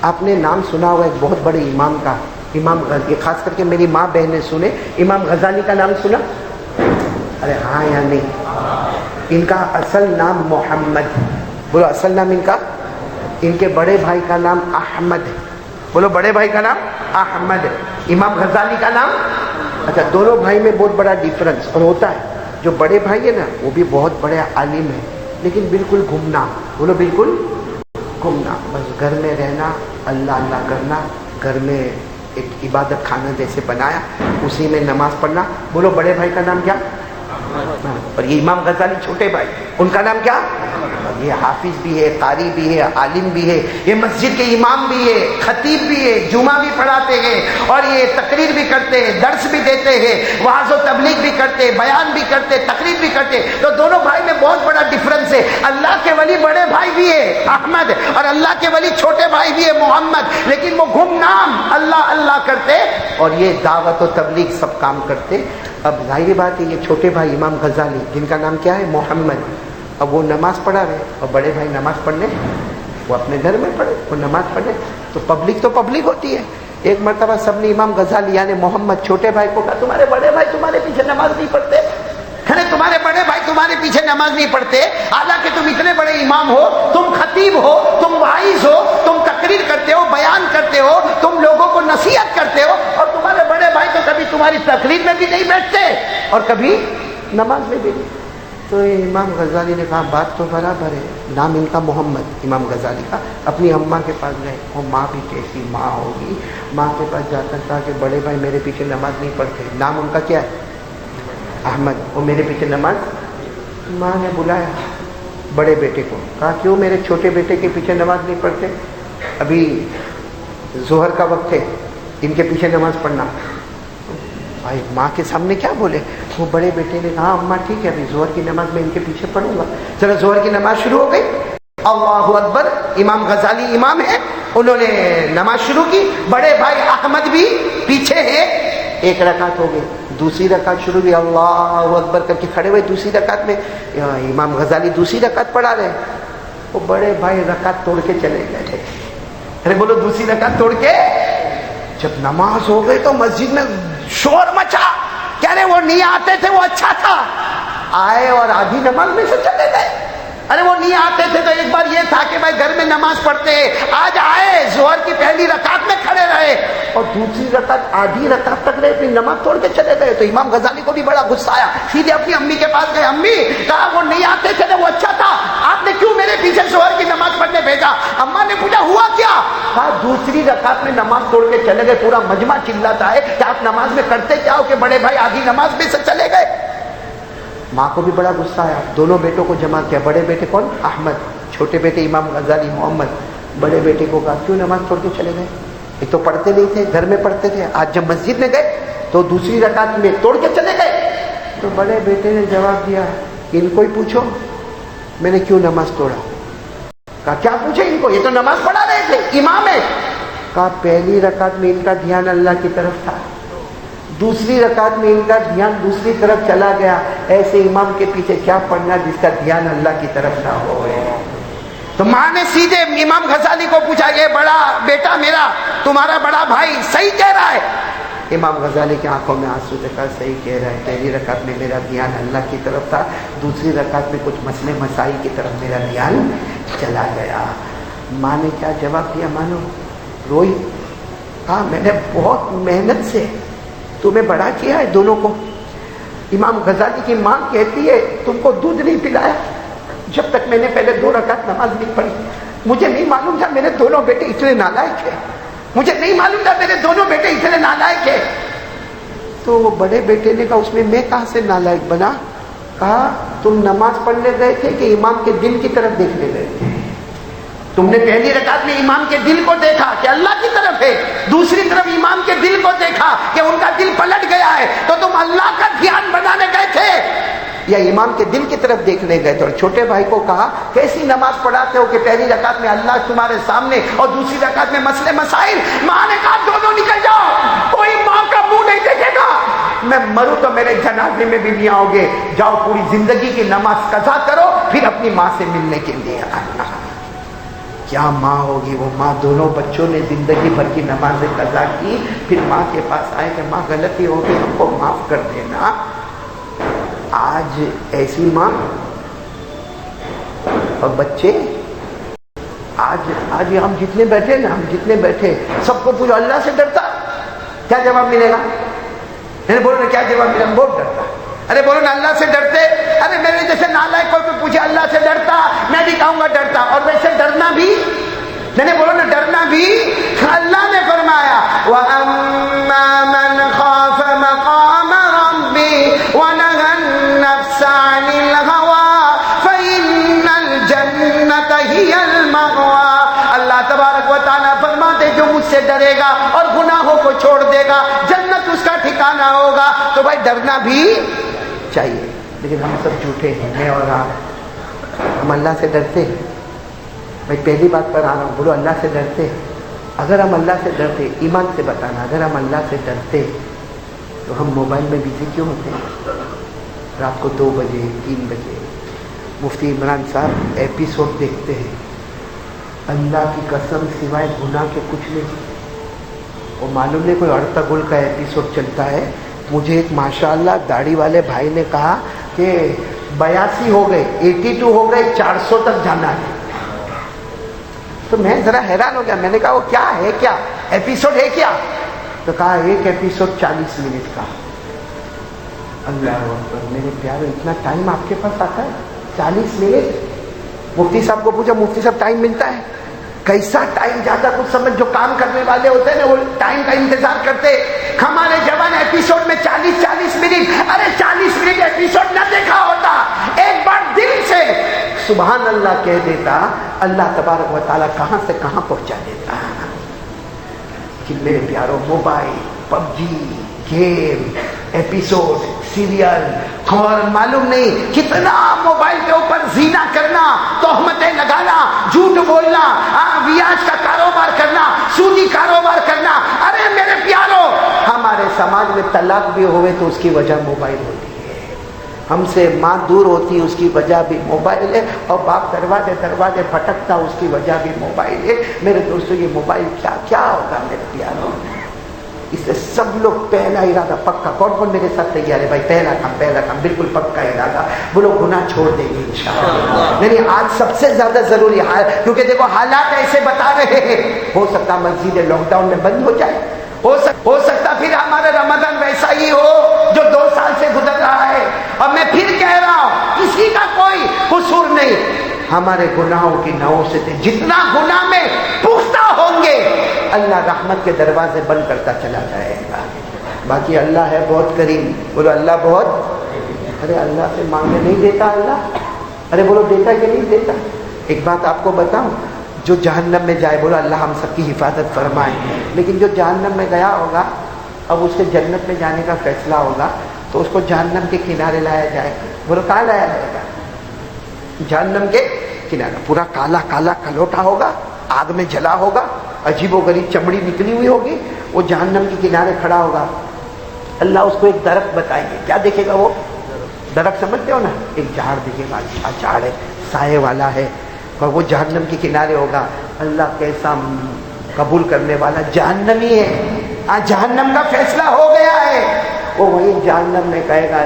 آپ نے نام سنا ہوا ایک بہت بڑے امام کا، امام غزالی، خاص کر کے میری ماں بہن نے سنے. امام غزالی کا نام سنا؟ ارے ہاں یا نہیں؟ ان کا اصل نام محمد، بولو اصل نام ان کا. ان کے بڑے بھائی کا نام احمد ہے، بولو بڑے بھائی کا نام احمد ہے. امام غزالی کا نام، اچھا دونوں بھائی میں بہت بڑا ڈیفرنس اور ہوتا ہے. جو بڑے بھائی ہے نا وہ بھی بہت بڑے عالم ہیں، لیکن بالکل گمنام، بولو بالکل گمنام. بس گھر میں رہنا، اللہ اللہ کرنا، گھر میں ایک عبادت خانہ جیسے بنایا، اسی میں نماز پڑھنا. بولو بڑے بھائی کا نام کیا؟ اور یہ امام غزالی چھوٹے بھائی، ان کا نام کیا؟ یہ حافظ بھی ہے، قاری بھی ہے، عالم بھی ہے، یہ مسجد کے امام بھی ہے، خطیب بھی ہے، جمعہ بھی پڑھاتے ہیں، اور یہ تقریر بھی کرتے ہیں، درس بھی دیتے ہیں، وعظ و تبلیغ بھی کرتے، بیان بھی کرتے، تقریر بھی کرتے. تو دونوں بھائی میں بہت بڑا ڈفرنس ہے. اللہ کے ولی بڑے بھائی بھی ہے احمد، اور اللہ کے ولی چھوٹے بھائی بھی ہے محمد، لیکن وہ گمنام اللہ اللہ کرتے اور یہ دعوت و تبلیغ سب کام کرتے. اب ظاہری بات ہے یہ چھوٹے بھائی امام غزالی جن کا نام کیا ہے؟ محمد. اب وہ نماز پڑھا رہے اور بڑے بھائی نماز پڑھنے، وہ اپنے گھر میں پڑھے، وہ نماز پڑھے. تو پبلک ہوتی ہے. ایک مرتبہ سب نے امام غزالی یعنی محمد چھوٹے بھائی کو کہا تمہارے بڑے بھائی تمہارے پیچھے نماز نہیں پڑھتے. کہنے تمہارے بڑے بھائی تمہارے پیچھے نماز نہیں پڑھتے، حالانکہ تم اتنے بڑے امام ہو، تم خطیب ہو، تم واعظ ہو، تم تقریر کرتے ہو، بیان کرتے ہو، تم لوگوں کو نصیحت کرتے ہو، اور تمہارے بڑے بھائی تو کبھی تمہاری تقریر میں بھی نہیں بیٹھتے اور کبھی نماز میں بھی نہیں. تو امام غزالی نے کہا بات تو برابر ہے. نام ان کا محمد، امام غزالی کا. اپنی اماں کے پاس گئے، وہ ماں بھی کیسی ماں ہوگی، ماں کے پاس جا کر کہا کہ بڑے بھائی میرے پیچھے نماز نہیں پڑھتے. نام ان کا کیا ہے؟ احمد. وہ میرے پیچھے نماز. ماں نے بلایا بڑے بیٹے کو. کہا کیوں میرے چھوٹے بیٹے کے پیچھے نماز نہیں پڑھتے؟ ابھی ظہر کا وقت ہے, ان کے پیچھے نماز پڑھنا. بھائی ماں کے سامنے کیا بولے؟ وہ بڑے بیٹے نے کہا اماں ٹھیک ہے ابھی ظہر کی نماز میں ان کے پیچھے پڑھوں گا. چلو ظہر کی نماز شروع ہو گئی. اللہ اکبر. امام غزالی امام ہے, انہوں نے نماز شروع کی. بڑے بھائی احمد بھی پیچھے ہیں. ایک رکعت ہو گئی, دوسری رکعت شروع ہوئی. اللہ اکبر کر کے کھڑے ہوئے. دوسری رکعت میں امام غزالی دوسری رکعت پڑھا رہے. وہ بڑے بھائی رکعت توڑ کے چلے گئے. ارے بولو دوسری رکعت توڑ کے. جب نماز ہو گئی تو مسجد میں شور مچا. کہہ رہے وہ نہیں آتے تھے وہ اچھا تھا, آئے اور آدھی نماز میں سے چلے گئے. ارے وہ نہیں آتے تھے تو ایک بار یہ تھا کہ بھائی گھر میں نماز پڑھتے, آج آئے ظہر کی پہلی رکعت میں کھڑے رہے اور دوسری رکعت آدھی رکعت تک رہے, پھر نماز توڑ کے چلے گئے. تو امام غزالی کو بھی بڑا غصہ آیا. سیدھے اپنی امی کے پاس گئے. امی, کہا وہ نہیں آتے تھے وہ اچھا تھا, آپ نے کیوں میرے پیچھے ظہر کی نماز پڑھنے بھیجا؟ اماں نے پوچھا ہوا کیا؟ کہا دوسری رکعت میں نماز توڑ کے چلے گئے. پورا مجمع چلاتا ہے کہ آپ نماز میں کرتے کیا ہو کہ بڑے بھائی آدھی نماز میں سے چلے گئے. ماں کو بھی بڑا غصہ آیا. دونوں بیٹوں کو جمع کیا. بڑے بیٹے کون؟ احمد. چھوٹے بیٹے امام غزالی محمد. بڑے بیٹے کو کہا کیوں نماز توڑ کے چلے گئے؟ یہ تو پڑھتے نہیں تھے, گھر میں پڑھتے تھے, آج جب مسجد میں گئے تو دوسری رکعت میں توڑ کے چلے گئے. تو بڑے بیٹے نے جواب دیا ان کو ہی پوچھو میں نے کیوں نماز توڑا. کہا کیا پوچھے ان کو, یہ تو نماز پڑھا رہے تھے, امام ہے. کہا پہلی رکعت میں ان کا دھیان اللہ کی طرف تھا, دوسری رکعت میں ان کا دھیان دوسری طرف چلا گیا. ایسے امام کے پیچھے کیا پڑھنا جس کا دھیان اللہ کی طرف نہ ہو. تو ماں نے سیدھے امام غزالی کو پوچھا یہ بڑا بیٹا میرا, تمہارا بڑا بھائی صحیح کہہ رہا ہے؟ امام غزالی کی آنکھوں میں آنسو دیکھا. صحیح کہہ رہا ہے, پہلی رکعت میں میرا دھیان اللہ کی طرف تھا, دوسری رکعت میں کچھ مسئلے مسائل کی طرف میرا دھیان چلا گیا. ماں نے کیا جواب دیا مانو؟ روئی. ہاں میں نے بہت محنت سے تمہیں بڑا کیا ہے دونوں کو. امام غزالی کی ماں کہتی ہے تم کو دودھ نہیں پلایا جب تک میں نے پہلے 2 رکعت نماز نہیں پڑھی. مجھے نہیں معلوم تھا میرے دونوں بیٹے اتنے نالائق ہیں, مجھے نہیں معلوم تھا میرے دونوں بیٹے اتنے نالائق ہیں. تو بڑے بیٹے نے کہا اس میں کہاں سے نالائق بنا؟ کہا تم نماز پڑھنے گئے تھے کہ امام کے دل کی طرف دیکھنے گئے تھے؟ تم نے پہلی رکعت میں امام کے دل کو دیکھا کہ اللہ کی طرف ہے, دوسری طرف امام کے دل کو دیکھا کہ ان کا دل پلٹ گیا ہے, تو تم اللہ کا دھیان بنانے گئے تھے یا امام کے دل کی طرف دیکھنے گئے تھے؟ اور چھوٹے بھائی کو کہا کیسی نماز پڑھاتے ہو کہ پہلی رکعت میں اللہ تمہارے سامنے اور دوسری رکعت میں مسئلے مسائل. ماں نے کہا دونوں نکل جاؤ, کوئی ماں کا منہ نہیں دیکھے گا. میں مروں تو میرے جنازے میں بھی نہیں آؤ گے. جاؤ پوری زندگی کی نماز قضا کرو, پھر اپنی ماں سے ملنے کے لیے آنا. کیا ماں ہوگی وہ ماں. دونوں بچوں نے زندگی بھر کی نماز قضا کی, پھر ماں کے پاس آئے کہ ماں غلطی ہو گئی ہم کو معاف کر دینا. آج ایسی ماں اور بچے, آج ہم جتنے بیٹھے سب کو پوچھو اللہ سے ڈرتا, کیا جواب ملے گا؟ بولو نا کیا جواب ملے گا؟ بہت ڈرتا. ارے بولو نا اللہ سے ڈرتے. ارے میرے جیسے نالائق کوئی پوچھے اللہ سے ڈرتا, میں بھی کہوں گا ڈرتا. اور ویسے ڈرنا بھی نہیں, بولو نا ڈرنا بھی. اللہ نے فرمایا وَأَمَّا مَنْ خَافَ مَقَامَ رَبِّهِ وَنَهَى النَّفْسَ عَنِ الْهَوَىٰ فَإِنَّ الْجَنَّةَ هِيَ الْمَأْوَىٰ. اللہ تبارک و تعالیٰ فرماتے جو مجھ سے ڈرے گا اور گناہوں کو چھوڑ دے گا جنت اس کا ٹھکانہ ہوگا. تو بھائی ڈرنا بھی چاہیے, لیکن ہم سب جھوٹے ہیں. میں اور آپ, ہم اللہ سے ڈرتے ہیں. میں پہلی بات پر آ رہا ہوں, بولو اللہ سے ڈرتے. اگر ہم اللہ سے ڈرتے, ایمان سے بتانا, اگر ہم اللہ سے ڈرتے تو ہم موبائل میں بزی کیوں ہوتے ہیں؟ رات کو 2 بجے 3 بجے مفتی عمران صاحب ایپیسوڈ دیکھتے ہیں. اللہ کی قسم سوائے گناہ کے کچھ نہیں. وہ معلوم نہیں کوئی ارطغرل کا ایپیسوڈ چلتا ہے. مجھے ایک ماشاءاللہ داڑھی والے بھائی نے کہا کہ 82 ہو گئے, 82 ہو گئے, 400 تک جانا ہے. تو میں ذرا حیران ہو گیا. میں نے کہا وہ کیا ہے, کیا ایپیسوڈ ہے کیا؟ تو کہا ایک ایپیسوڈ 40 منٹ کا. اللہ اکبر. میرے پیارے اتنا ٹائم آپ کے پاس آتا ہے 40 منٹ. مفتی صاحب کو پوچھا مفتی صاحب ٹائم ملتا ہے؟ کیسا ٹائم جاتا کچھ سمجھ. جو کام کرنے والے ہوتے ہیں نا وہ ٹائم کا انتظار کرتے. ہمارے جوان ایپیسوڈ میں 40 منٹ. ارے 40 منٹ ایپیسوڈ نہ دیکھا ہوتا, ایک بار دل سے سبحان اللہ کہہ دیتا، اللہ تبارک و تعالیٰ کہاں سے کہاں پہنچا دیتا. کہ میرے پیاروں، موبائل، پب جی، گیم، ایپیسوڈ، سیریل، اور معلوم نہیں کتنا موبائل کے اوپر زینا کرنا، تہمتیں لگانا، جھوٹ بولنا، ویاج کا کاروبار کرنا، سودی کاروبار کرنا. ارے میرے پیاروں، ہمارے سماج میں طلاق بھی ہوئے تو اس کی وجہ موبائل ہوتی ہے. ہم سے ماں دور ہوتی، اس کی وجہ بھی موبائل ہے، اور باپ دروازے پھٹکتا، اس کی وجہ بھی موبائل ہے. میرے دوستو، یہ موبائل کیا ہوگا میرے پیاروں؟ اس سے سب لوگ پہلا ارادہ پکا. کون کون میرے ساتھ تیار ہے بھائی؟ پہلا کام بالکل پکا ارادہ، وہ لوگ گناہ چھوڑ دیں گے انشاءاللہ. نہیں، آج سب سے زیادہ ضروری ہے، کیونکہ دیکھو حالات ایسے بتا رہے ہیں. ہو سکتا مسجد لاک ڈاؤن میں بند ہو جائے، ہو سکتا پھر ہمارا رمضان ویسا ہی ہو جو 2 سال سے گزر رہا ہے. اور میں پھر کہہ رہا ہوں، کسی کا کوئی قصور نہیں، ہمارے گناہوں کی نوسط. جتنا گناہ میں پختہ ہوں گے، اللہ رحمت کے دروازے بند کرتا چلا جائے گا. باقی اللہ ہے بہت کریم. بولو اللہ بہت. ارے اللہ سے مانگنے نہیں دیتا اللہ؟ ارے بولو دیتا کہ نہیں دیتا؟ ایک بات آپ کو بتاؤں، جو جہنم میں جائے، بولو اللہ ہم سب کی حفاظت فرمائے. لیکن جو جہنم میں گیا ہوگا، اب اس کے جنت میں جانے کا فیصلہ ہوگا، تو اس کو جہنم کے کنارے لایا جائے گا. بولو کہاں لایا جائے گا؟ جہنم کے کنارے. پورا کالا کالا کلوٹا ہوگا، آگ میں جلا ہوگا، عجیب و غریب چمڑی نکلی ہوئی ہوگی. وہ جہنم کے کنارے کھڑا ہوگا. اللہ اس کو ایک درخت بتائیں گے. کیا دیکھے گا وہ درخت؟ سمجھتے ہو نا؟ ایک جھاڑ دیکھے گا، اچھا جھاڑ ہے، سائے والا ہے، اور وہ جہنم کے کنارے ہوگا. اللہ کیسا قبول کرنے والا جہنمی ہے. جہنم کا فیصلہ ہو گیا ہے. وہ وہی جہنم میں کہے گا،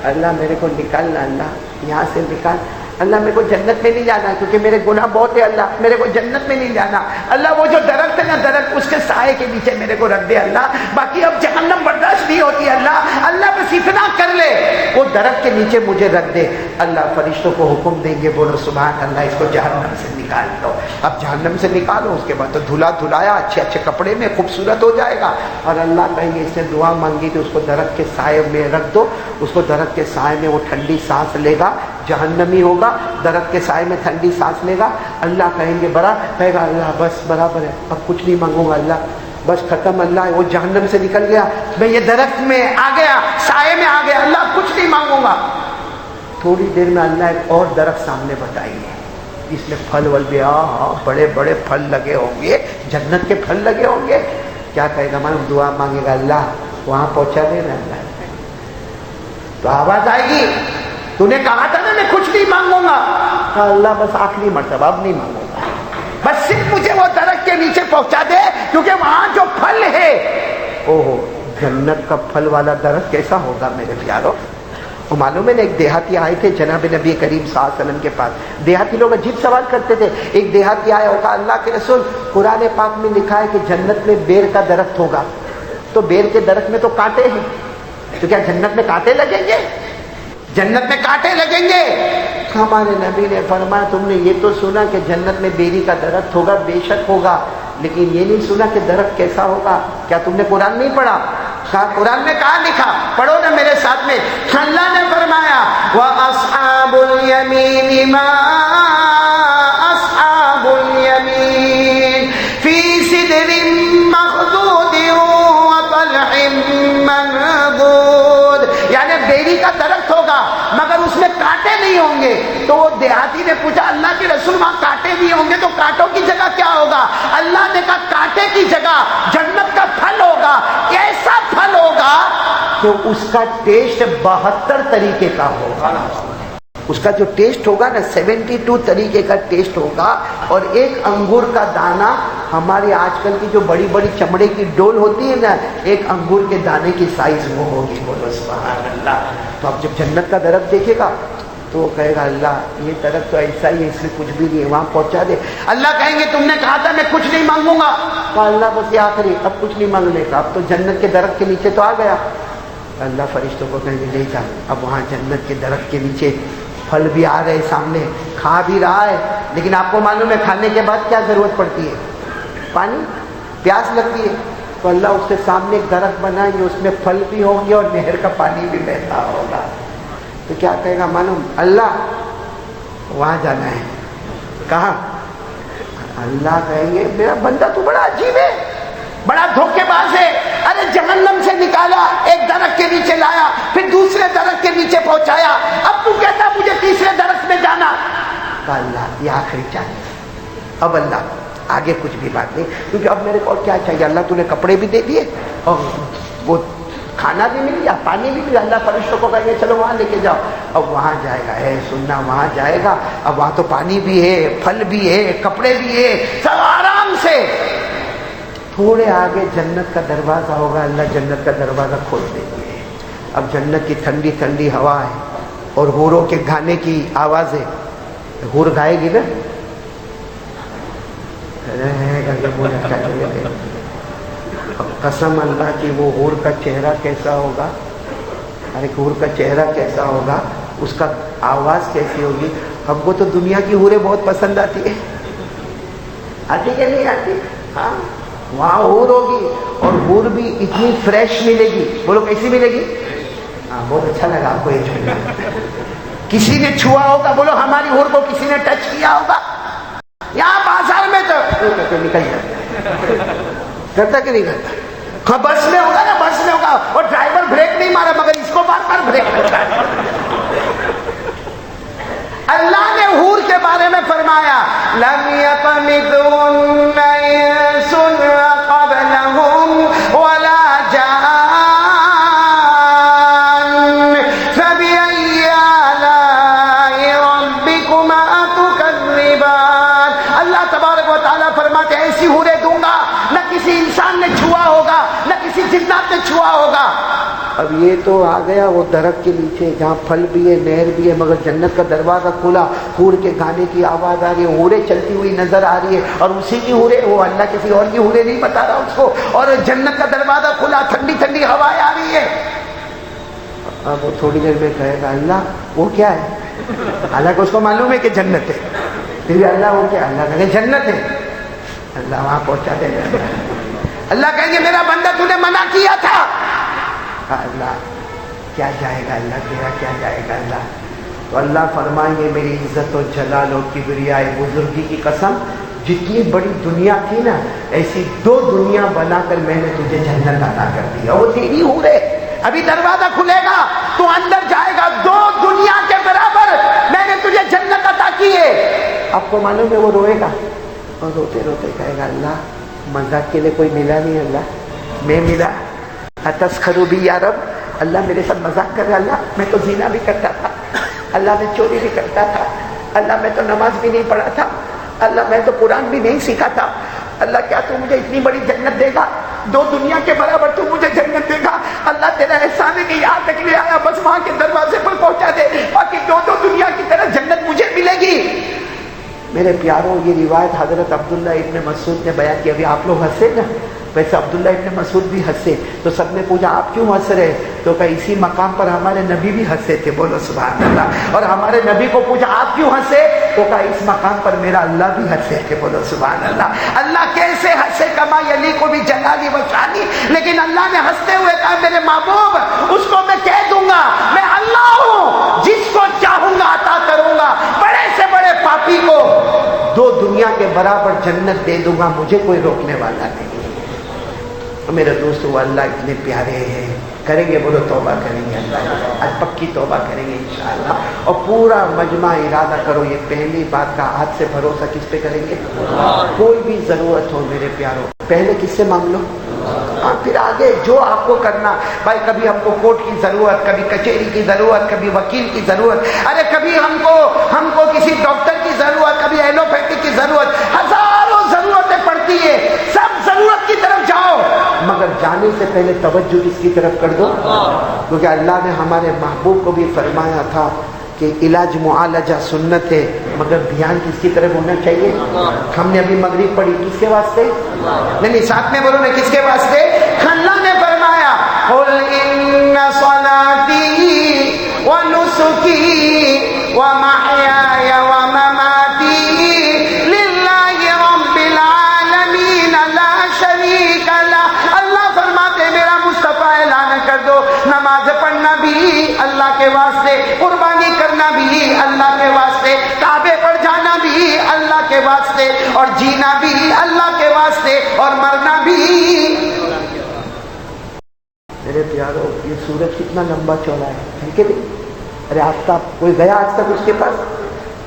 اللہ میرے کو نکالنا، اللہ یہاں سے نکال. اللہ میرے کو جنت میں نہیں جانا کیونکہ میرے گناہ بہت ہے. اللہ میرے کو جنت میں نہیں جانا. اللہ وہ جو درخت ہے نا، درخت اس کے سائے کے نیچے میرے کو رکھ دے اللہ. باقی اب جہنم برداشت نہیں ہوتی اللہ بس اتنا کر لے، وہ درخت کے نیچے مجھے رکھ دے. اللہ فرشتوں کو حکم دیں گے، بولو سبحان اللہ، اس کو جہنم سے نکال دو. اب جہنم سے نکالو، اس کے بعد تو دھلایا اچھے کپڑے میں خوبصورت ہو جائے گا. اور اللہ کہیں گے اس نے دعا مانگی تو اس کو درخت کے سائے میں رکھ دو. اس کو درخت کے سائے میں وہ ٹھنڈی سانس لے گا. جہنمی ہوگا، درخت کے سائے میں ٹھنڈی سانس لے گا. اللہ کہیں گے کہے گا اللہ بس برابر ہے، اب کچھ نہیں مانگوں گا اللہ، بس ختم. اللہ وہ جہنم سے نکل گیا، میں یہ درخت میں آ گیا، سائے میں آ گیا، اللہ کچھ نہیں مانگوں گا. تھوڑی دیر میں اللہ ایک اور درخت سامنے بتائیے، اس میں پھل ول بھی بڑے بڑے پھل لگے ہوں گے، جنت کے پھل لگے ہوں گے. کیا کہے گا؟ معلوم دعا مانگے گا، اللہ وہاں پہنچا دینا. اللہ تو آواز آئے گی، تو نے کہا تھا نا میں کچھ نہیں مانگوں گا. اللہ بس آخری مرتبہ اب نہیں مانگوں گا، بس صرف مجھے وہ درخت کے نیچے پہنچا دے، کیونکہ وہاں جو پھل ہے، اوہ جنت کا پھل والا درخت کیسا ہوگا میرے پیاروں. وہ معلوم ہے نا، ایک دیہاتی آئے تھے جناب نبی کریم صلی اللہ علیہ وسلم کے پاس. دیہاتی لوگ عجیب سوال کرتے تھے. ایک دیہاتی آیا اور کہا اللہ کے رسول، قرآن پاک میں لکھا ہے کہ جنت میں بیر کا درخت ہوگا، تو بیر کے درخت میں تو کانٹے ہیں، تو کیا جنت میں کانٹے لگیں گے؟ جنت میں کانٹے لگیں گے؟ ہمارے نبی نے فرمایا تم نے یہ تو سنا کہ جنت میں بیری کا درخت ہوگا، بے شک ہوگا، لیکن یہ نہیں سنا کہ درخت کیسا ہوگا. کیا تم نے قرآن نہیں پڑھا؟ قرآن میں کہاں لکھا؟ پڑھو نا میرے ساتھ میں. اللہ نے فرمایا وَأَصْحَابُ الْيَمِينِ مَا أَصْحَابُ الْيَمِينِ فِي سِدْرٍ مَّخْضُودٍ وَطَلْحٍ مَّنضُودٍ. یعنی بیری کا درخت ہوگا مگر اس میں کانٹے نہیں ہوں گے. تو وہ دیہاتی نے پوچھا اللہ کے رسول وہاں کانٹے نہیں ہوں گے تو کانٹوں کی جگہ کیا ہوگا؟ اللہ نے کہا کانٹے کی جگہ جنت کا پھل ہوگا. ایسا پھل ہوگا کہ اس کا ٹیسٹ 72 طریقے کا ہوگا. اس کا جو ٹیسٹ ہوگا نا 72 طریقے کا ٹیسٹ ہوگا. اور ایک انگور کا دانہ ہماری آج کل کی جو بڑی بڑی چمڑے کی ڈول ہوتی ہے نا، ایک انگور کے دانے کی سائز وہ ہوگی. بولو سبحان اللہ. تو اب جب جنت کا درخت دیکھے گا تو وہ کہے گا اللہ یہ درخت تو ایسا ہی ہے، اس میں کچھ بھی نہیں ہے، وہاں پہنچا دے. اللہ کہیں گے تم نے کہا تھا میں کچھ نہیں مانگوں گا. کہا اللہ بس یہ آخری، اب کچھ نہیں مانگنے کا، اب تو جنت کے درخت کے نیچے تو آ گیا. اللہ فرشتوں کو کہیں گے لے جا. اب وہاں جنت کے درخت کے نیچے پھل بھی آ رہے سامنے، کھا بھی رہا ہے، لیکن آپ کو معلوم ہے کھانے کے بعد کیا ضرورت پڑتی ہے؟ پانی، پیاس لگتی ہے. تو اللہ اس کے سامنے ایک درخت بنائیں گے، اس میں پھل بھی ہوں گے اور نہر کا پانی بھی بہتا ہوگا. تو کیا کہے گا معلوم؟ اللہ وہاں جانا ہے. کہاں؟ اللہ کہیں گے میرا بندہ تو بڑا عجیب ہے, بڑا دھوکے باز ہے. ارے جہنم سے نکالا, ایک درخت کے نیچے لایا, پھر دوسرے درخت کے نیچے پہنچایا, اب تو کہتا مجھے تیسرے درخت میں جانا. کہا اللہ یہ آخری چانس. اب اللہ آگے کچھ بھی بات نہیں, کیونکہ اب میرے کو کیا چاہیے؟ اللہ تو نے کپڑے بھی دے دیے اور وہ کھانا بھی مل گیا, پانی بھی مل. اللہ فرشتوں کو کہیں گے چلو وہاں لے کے جاؤ. اب وہاں جائے گا, ہے سننا, وہاں جائے گا. اب وہاں تو پانی بھی ہے, پھل بھی ہے, کپڑے بھی ہے, سب آرام سے. تھوڑے آگے جنت کا دروازہ ہوگا, اللہ جنت کا دروازہ کھول دیں گے. اب جنت کی ٹھنڈی ٹھنڈی ہوا ہے اور حوروں کے گانے کی آواز ہے. حور گائے گی نا, قسم اللہ کی وہ حور کا چہرہ کیسا ہوگا, ارے حور کا چہرہ کیسا ہوگا, اس کا آواز کیسی ہوگی. ہم کو تو دنیا کی حوریں بہت پسند آتی ہے, آتی کہ نہیں آتی؟ ہاں وہاں حور ہوگی اور حور بھی اتنی فریش ملے گی. بولو کیسی ملے گی؟ ہاں بہت اچھا لگا آپ کو یہ چھوڑنا. کسی نے چھوا ہوگا, بولو ہماری حور کو کسی نے ٹچ کیا ہوگا. یہاں بازار میں تو نکل جاتا, کرتا کہ نہیں کرتا؟ ہاں بس میں ہوگا نا, بس میں ہوگا اور ڈرائیور بریک نہیں مارا مگر اس کو بار بار بریک کرتا ہے. اللہ نے حور کے بارے میں فرمایا لم یطمثهن انس قبلهم ولا جان فبأي آلاء ربكما تكذبان. اللہ تبارک و تعالیٰ فرماتے ہیں ایسی حوریں دوں گا نہ کسی انسان نے چھوا ہوگا, نہ کسی جنات نے چھوا ہوگا. اب یہ تو آ گیا وہ درخت کے نیچے جہاں پھل بھی ہے, نہر بھی ہے, مگر جنت کا دروازہ کھلا, حور کے گانے کی آواز آ رہی ہے, حوریں چلتی ہوئی نظر آ رہی ہے اور اسی کی حوریں, وہ اللہ کسی اور کی حوریں نہیں بتا رہا اس کو. اور جنت کا دروازہ کھلا, ٹھنڈی ٹھنڈی ہوائیں آ رہی ہے. اب وہ تھوڑی دیر میں کہے گا اللہ وہ کیا ہے, حالانکہ اس کو معلوم ہے کہ جنت ہے. پھر اللہ وہ کیا, اللہ کہے جنت ہے. اللہ وہاں پہنچا دے گا. اللہ کہیں گے میرا بندہ تو نے منع کیا تھا. اللہ کیا جائے گا, اللہ تیرا کیا جائے گا اللہ. تو اللہ فرمائیں گے میری عزت و جلال و کبریاء بزرگی کی قسم, جتنی بڑی دنیا تھی نا ایسی 2 دنیا بنا کر میں نے تجھے جنت عطا کر دی. وہ تیری حور ہے, ابھی دروازہ کھلے گا تو اندر جائے گا, 2 دنیا کے برابر میں نے تجھے جنت عطا کی ہے. آپ کو معلوم ہے وہ روئے گا اور روتے روتے کہے گا اللہ مذاق کے لیے کوئی ملا نہیں, اللہ میں ملا. اتسخروا بی یا رب, اللہ میرے ساتھ مذاق کر رہا, اللہ میں تو زنا بھی کرتا تھا, اللہ میں چوری بھی کرتا تھا, اللہ میں تو نماز بھی نہیں پڑھا تھا, اللہ میں تو قرآن بھی نہیں سیکھا تھا, اللہ کیا تو مجھے اتنی بڑی جنت دے گا, 2 دنیا کے برابر تو مجھے جنت دے گا. اللہ تیرا احسان ہے کہ یہاں تک لے آیا, بس وہاں کے دروازے پر پہنچا دے, باقی 2 دنیا کی طرح جنت مجھے ملے گی. میرے پیاروں یہ روایت حضرت عبداللہ ابن مسعود نے بیان کی. ابھی آپ لوگ ہنسے نا, ویسے عبداللہ ابن مسعود بھی ہنسے, تو سب نے پوچھا آپ کیوں ہنس رہے, تو کہ اسی مقام پر ہمارے نبی بھی ہنسے تھے. بولو سبحان اللہ. اور ہمارے نبی کو پوچھا آپ کیوں ہنسے, تو کہ اس مقام پر میرا اللہ بھی ہنسے تھے. بولو سبحان اللہ. اللہ کیسے ہنسے کما یلیق بھی جلالی و شانی, لیکن اللہ نے ہنستے ہوئے کہا میرے محبوب اس کو میں کہہ دوں گا میں اللہ ہوں, جس کو چاہوں گا عطا کروں گا, بڑے سے بڑے پاپی کو 2 دنیا کے برابر جنت دے دوں گا, مجھے کوئی روکنے والا نہیں. میرے دوست وہ اللہ اتنے پیارے ہیں, کریں گے بولو توبہ کریں گے, اللہ آج پکی توبہ کریں گے انشاءاللہ. اور پورا مجمع ارادہ کرو, یہ پہلی بات کا آج سے بھروسہ کس پہ کریں گے, کوئی بھی ضرورت ہو میرے پیاروں پہلے کس سے مانگ لو, پھر آگے جو آپ کو کرنا. بھائی کبھی ہم کو کورٹ کی ضرورت, کبھی کچہری کی ضرورت, کبھی وکیل کی ضرورت, ارے کبھی ہم کو کسی ڈاکٹر کی ضرورت, کبھی ایلوپیتھی کی ضرورت, ہزاروں ضرورتیں پڑتی ہے, سب ضرورت کی طرف جاؤ, مگر جانے سے پہلے توجہ کس کی طرف کر دو, کیونکہ اللہ نے ہمارے محبوب کو بھی فرمایا تھا کہ علاج معالجہ سنت ہے, مگر دھیان کس کی طرف ہونا چاہیے. ہم نے ابھی مغرب پڑھی کس کے واسطے, نہیں ساتھ میں بولو نا کس کے واسطے. اللہ نے فرمایا قل ان صلاتی ونسکی ومحیای ومماتی للہ رب العالمین لا شریک لہ. اللہ فرماتے میرا مصطفیٰ اعلان کر دو, نماز پڑھنا بھی اللہ کے واسطے, قربانی کرنا بھی اللہ کے واسطے, کعبے کے واسطے اور جینا بھی اللہ کے واسطے اور مرنا بھی. میرے پیارو یہ سورج کتنا لمبا چوڑا ہے ٹھیک ہے. ارے آفتاب کوئی گیا آج تک اس کے پاس؟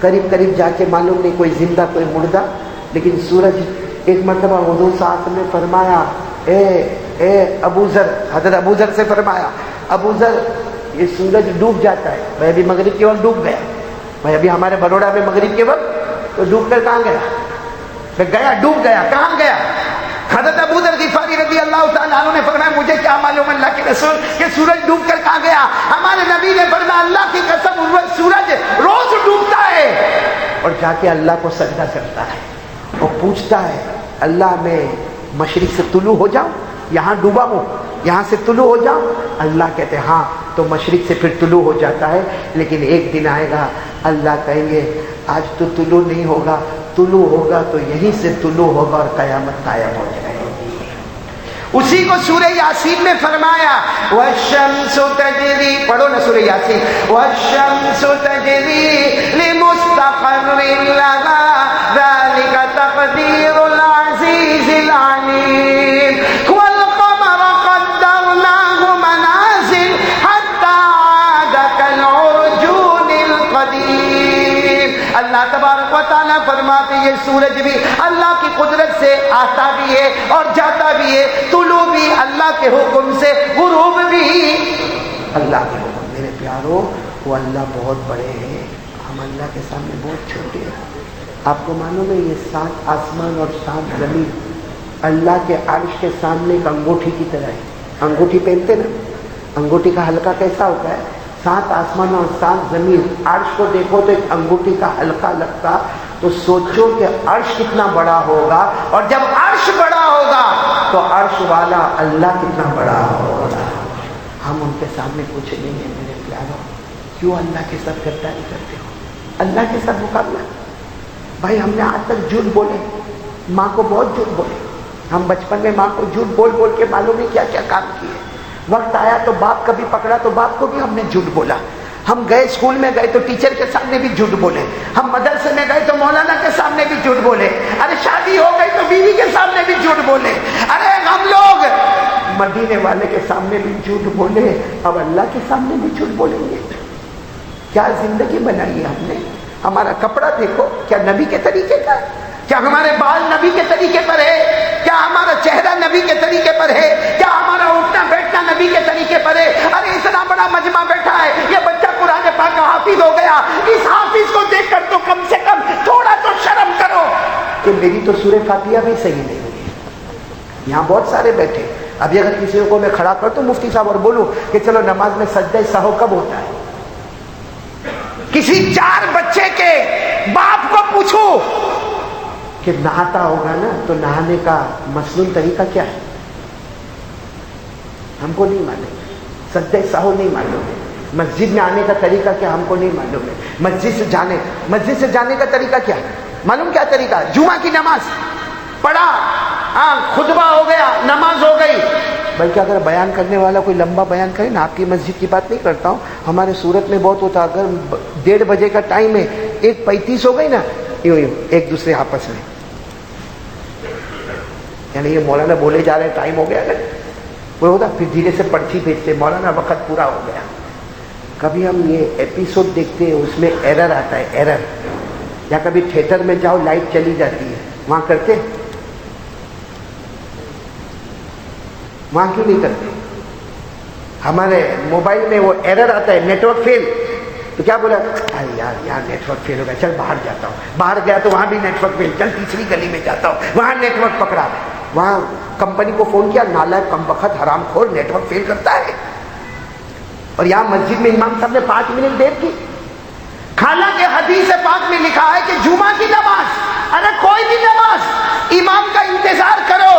قریب قریب جا کے معلوم نہیں کوئی زندہ کوئی مردہ. لیکن سورج ایک مرتبہ حضور صلی اللہ علیہ وسلم نے فرمایا اے ابو ذر، حضرت ابو ذر سے فرمایا ابو ذر یہ سورج ڈوب جاتا ہے. بھائی ابھی مغرب کے وقت ڈوب گیا. بھائی ابھی ہمارے بروڑا میں مغرب کے وقت تو ڈوب کر کہاں گیا؟ گیا ڈوب گیا. کہاں گیا؟ حضرت ابو ذر غفاری رضی اللہ تعالیٰ عنہ نے فرمایا مجھے کیا معلوم اللہ کے رسول کہ سورج ڈوب کر کہاں گیا. ہمارے نبی نے فرمایا اللہ کی قسم سورج روز ڈوبتا ہے اور جا کے اللہ کو سجدہ کرتا ہے اور پوچھتا ہے اللہ میں مشرق سے طلوع ہو جاؤں، یہاں ڈوبا ہوں یہاں سے طلوع ہو جاؤں. اللہ کہتے ہیں ہاں تو مشرق سے پھر طلوع ہو جاتا ہے. لیکن ایک دن آئے گا اللہ کہیں گے آج تو طلوع نہیں ہوگا، طلوع ہوگا تو یہیں سے طلوع ہوگا اور قیامت قائم ہو جائے گی. اسی کو سورہ یاسین میں فرمایا وَالشَّمْسُ تَجْرِي، پڑھو نا سورہ یاسین، وَالشَّمْسُ تَجْرِي لِمُسْتَقَرٍّ لَهَا ذَلِكَ تَقْدِيرُ الْعَزِيزِ الْعَلِيمِ وَالْقَمَرَ قَدَّرْنَاهُ مَنَازِلَ حَتَّى عَادَ كَالْعُرْجُونِ الْقَدِيمِ. اللہ تبارک و تعالیٰ فرماتے یہ سورج بھی اللہ کی قدرت سے آتا بھی ہے اور جاتا بھی ہے، طلوع بھی اللہ کے حکم سے، غروب بھی اللہ کے حکم. میرے پیارو وہ اللہ بہت بڑے ہیں، ہم اللہ کے سامنے بہت چھوٹے ہیں. آپ کو معلوم ہے یہ 7 آسمان اور 7 زمین اللہ کے عرش کے سامنے ایک انگوٹھی کی طرح ہے. انگوٹھی پہنتے نا، انگوٹھی کا حلقہ کیسا ہوتا ہے؟ 7 آسمان اور 7 زمین عرش کو دیکھو تو ایک انگوٹھی کا حلقہ لگتا. تو سوچو کہ عرش کتنا بڑا ہوگا اور جب عرش بڑا ہوگا تو عرش والا اللہ کتنا بڑا ہوگا. ہم ان کے سامنے کچھ نہیں ہیں. میرے پیارو کیوں اللہ کے ساتھ غداری کرتے ہو؟ اللہ کے ساتھ مقابلہ. بھائی ہم نے آج تک جھوٹ بولے، ماں کو بہت جھوٹ بولے. ہم بچپن میں ماں کو جھوٹ بول بول کے معلوم نہیں کیا کیا کام کیے. وقت آیا تو باپ کبھی پکڑا تو باپ کو بھی ہم نے جھوٹ بولا. ہم گئے اسکول میں گئے تو ٹیچر کے سامنے بھی جھوٹ بولے. ہم مدرسے میں گئے تو مولانا کے سامنے بھی جھوٹ بولے. ارے شادی ہو گئی تو بیوی کے سامنے بھی جھوٹ بولے. ارے ہم لوگ مدینے والے کے سامنے بھی جھوٹ بولے، اب اللہ کے سامنے بھی جھوٹ بولیں گے. کیا زندگی بنائی ہے ہم نے. ہمارا کپڑا دیکھو کیا نبی کے طریقے کا؟ کیا ہمارے بال نبی کے طریقے پر ہے؟ کیا ہمارا چہرہ نبی کے طریقے پر ہے؟ کیا ہمارا اٹھنا بیٹھنا نبی کے طریقے پر ہے؟ ارے اتنا بڑا مجمع بیٹھا ہے، یہ بچہ قرآن پاک کا حافظ ہو گیا، اس حافظ کو دیکھ کر تو کم سے کم تھوڑا تو شرم کرو کہ میری تو سورہ فاتحہ بھی صحیح نہیں ہوئی. یہاں بہت سارے بیٹھے. ابھی اگر کسی کو میں کھڑا کر تو مفتی صاحب اور بولوں کہ چلو نماز میں سجدہ سہو کب ہوتا ہے؟ کسی 4 بچے کے باپ کو پوچھو کہ نہاتا ہوگا نا تو نہانے کا مسنون طریقہ کیا ہے؟ ہم کو نہیں معلوم. سجدہ سہو نہیں معلوم ہے. مسجد میں آنے کا طریقہ کیا ہم کو نہیں معلوم ہے. مسجد سے جانے کا طریقہ کیا ہے؟ معلوم کیا طریقہ؟ جمعہ کی نماز پڑھا، ہاں خطبہ ہو گیا، نماز ہو گئی. بلکہ اگر بیان کرنے والا کوئی لمبا بیان کرے نا، آپ کی مسجد کی بات نہیں کرتا ہوں، ہمارے صورت میں بہت ہوتا. اگر 1:30 بجے کا ٹائم ہے، 1:35 ہو گئی نا، یوں ایک دوسرے آپس میں یعنی یہ مولانا بولے جا رہے ٹائم ہو گیا نا، وہ ہوتا پھر دھیرے سے پرچی بھیجتے مولانا وقت پورا ہو گیا. کبھی ہم یہ ایپیسوڈ دیکھتے ہیں اس میں ایرر آتا ہے، ایرر. یا کبھی تھیٹر میں جاؤ لائٹ چلی جاتی ہے، وہاں کرتے، وہاں کیوں نہیں کرتے؟ ہمارے موبائل میں وہ ایرر آتا ہے نیٹ ورک فیل، تو کیا بولا یار نیٹ ورک فیل ہو گیا، چل باہر جاتا ہوں. باہر گیا تو وہاں بھی نیٹ ورک فیل، چل تیسری گلی میں جاتا ہوں، وہاں نیٹ ورک پکڑا. وہاں کمپنی کو فون کیا، نالائق کم وقت حرام خور نیٹ ورک فیل کرتا ہے. اور یہاں مسجد میں امام صاحب نے 5 منٹ دیر کی. حالانکہ حدیث پاک میں لکھا ہے کہ جمعہ کی نماز، ارے کوئی بھی نماز امام کا انتظار کرو.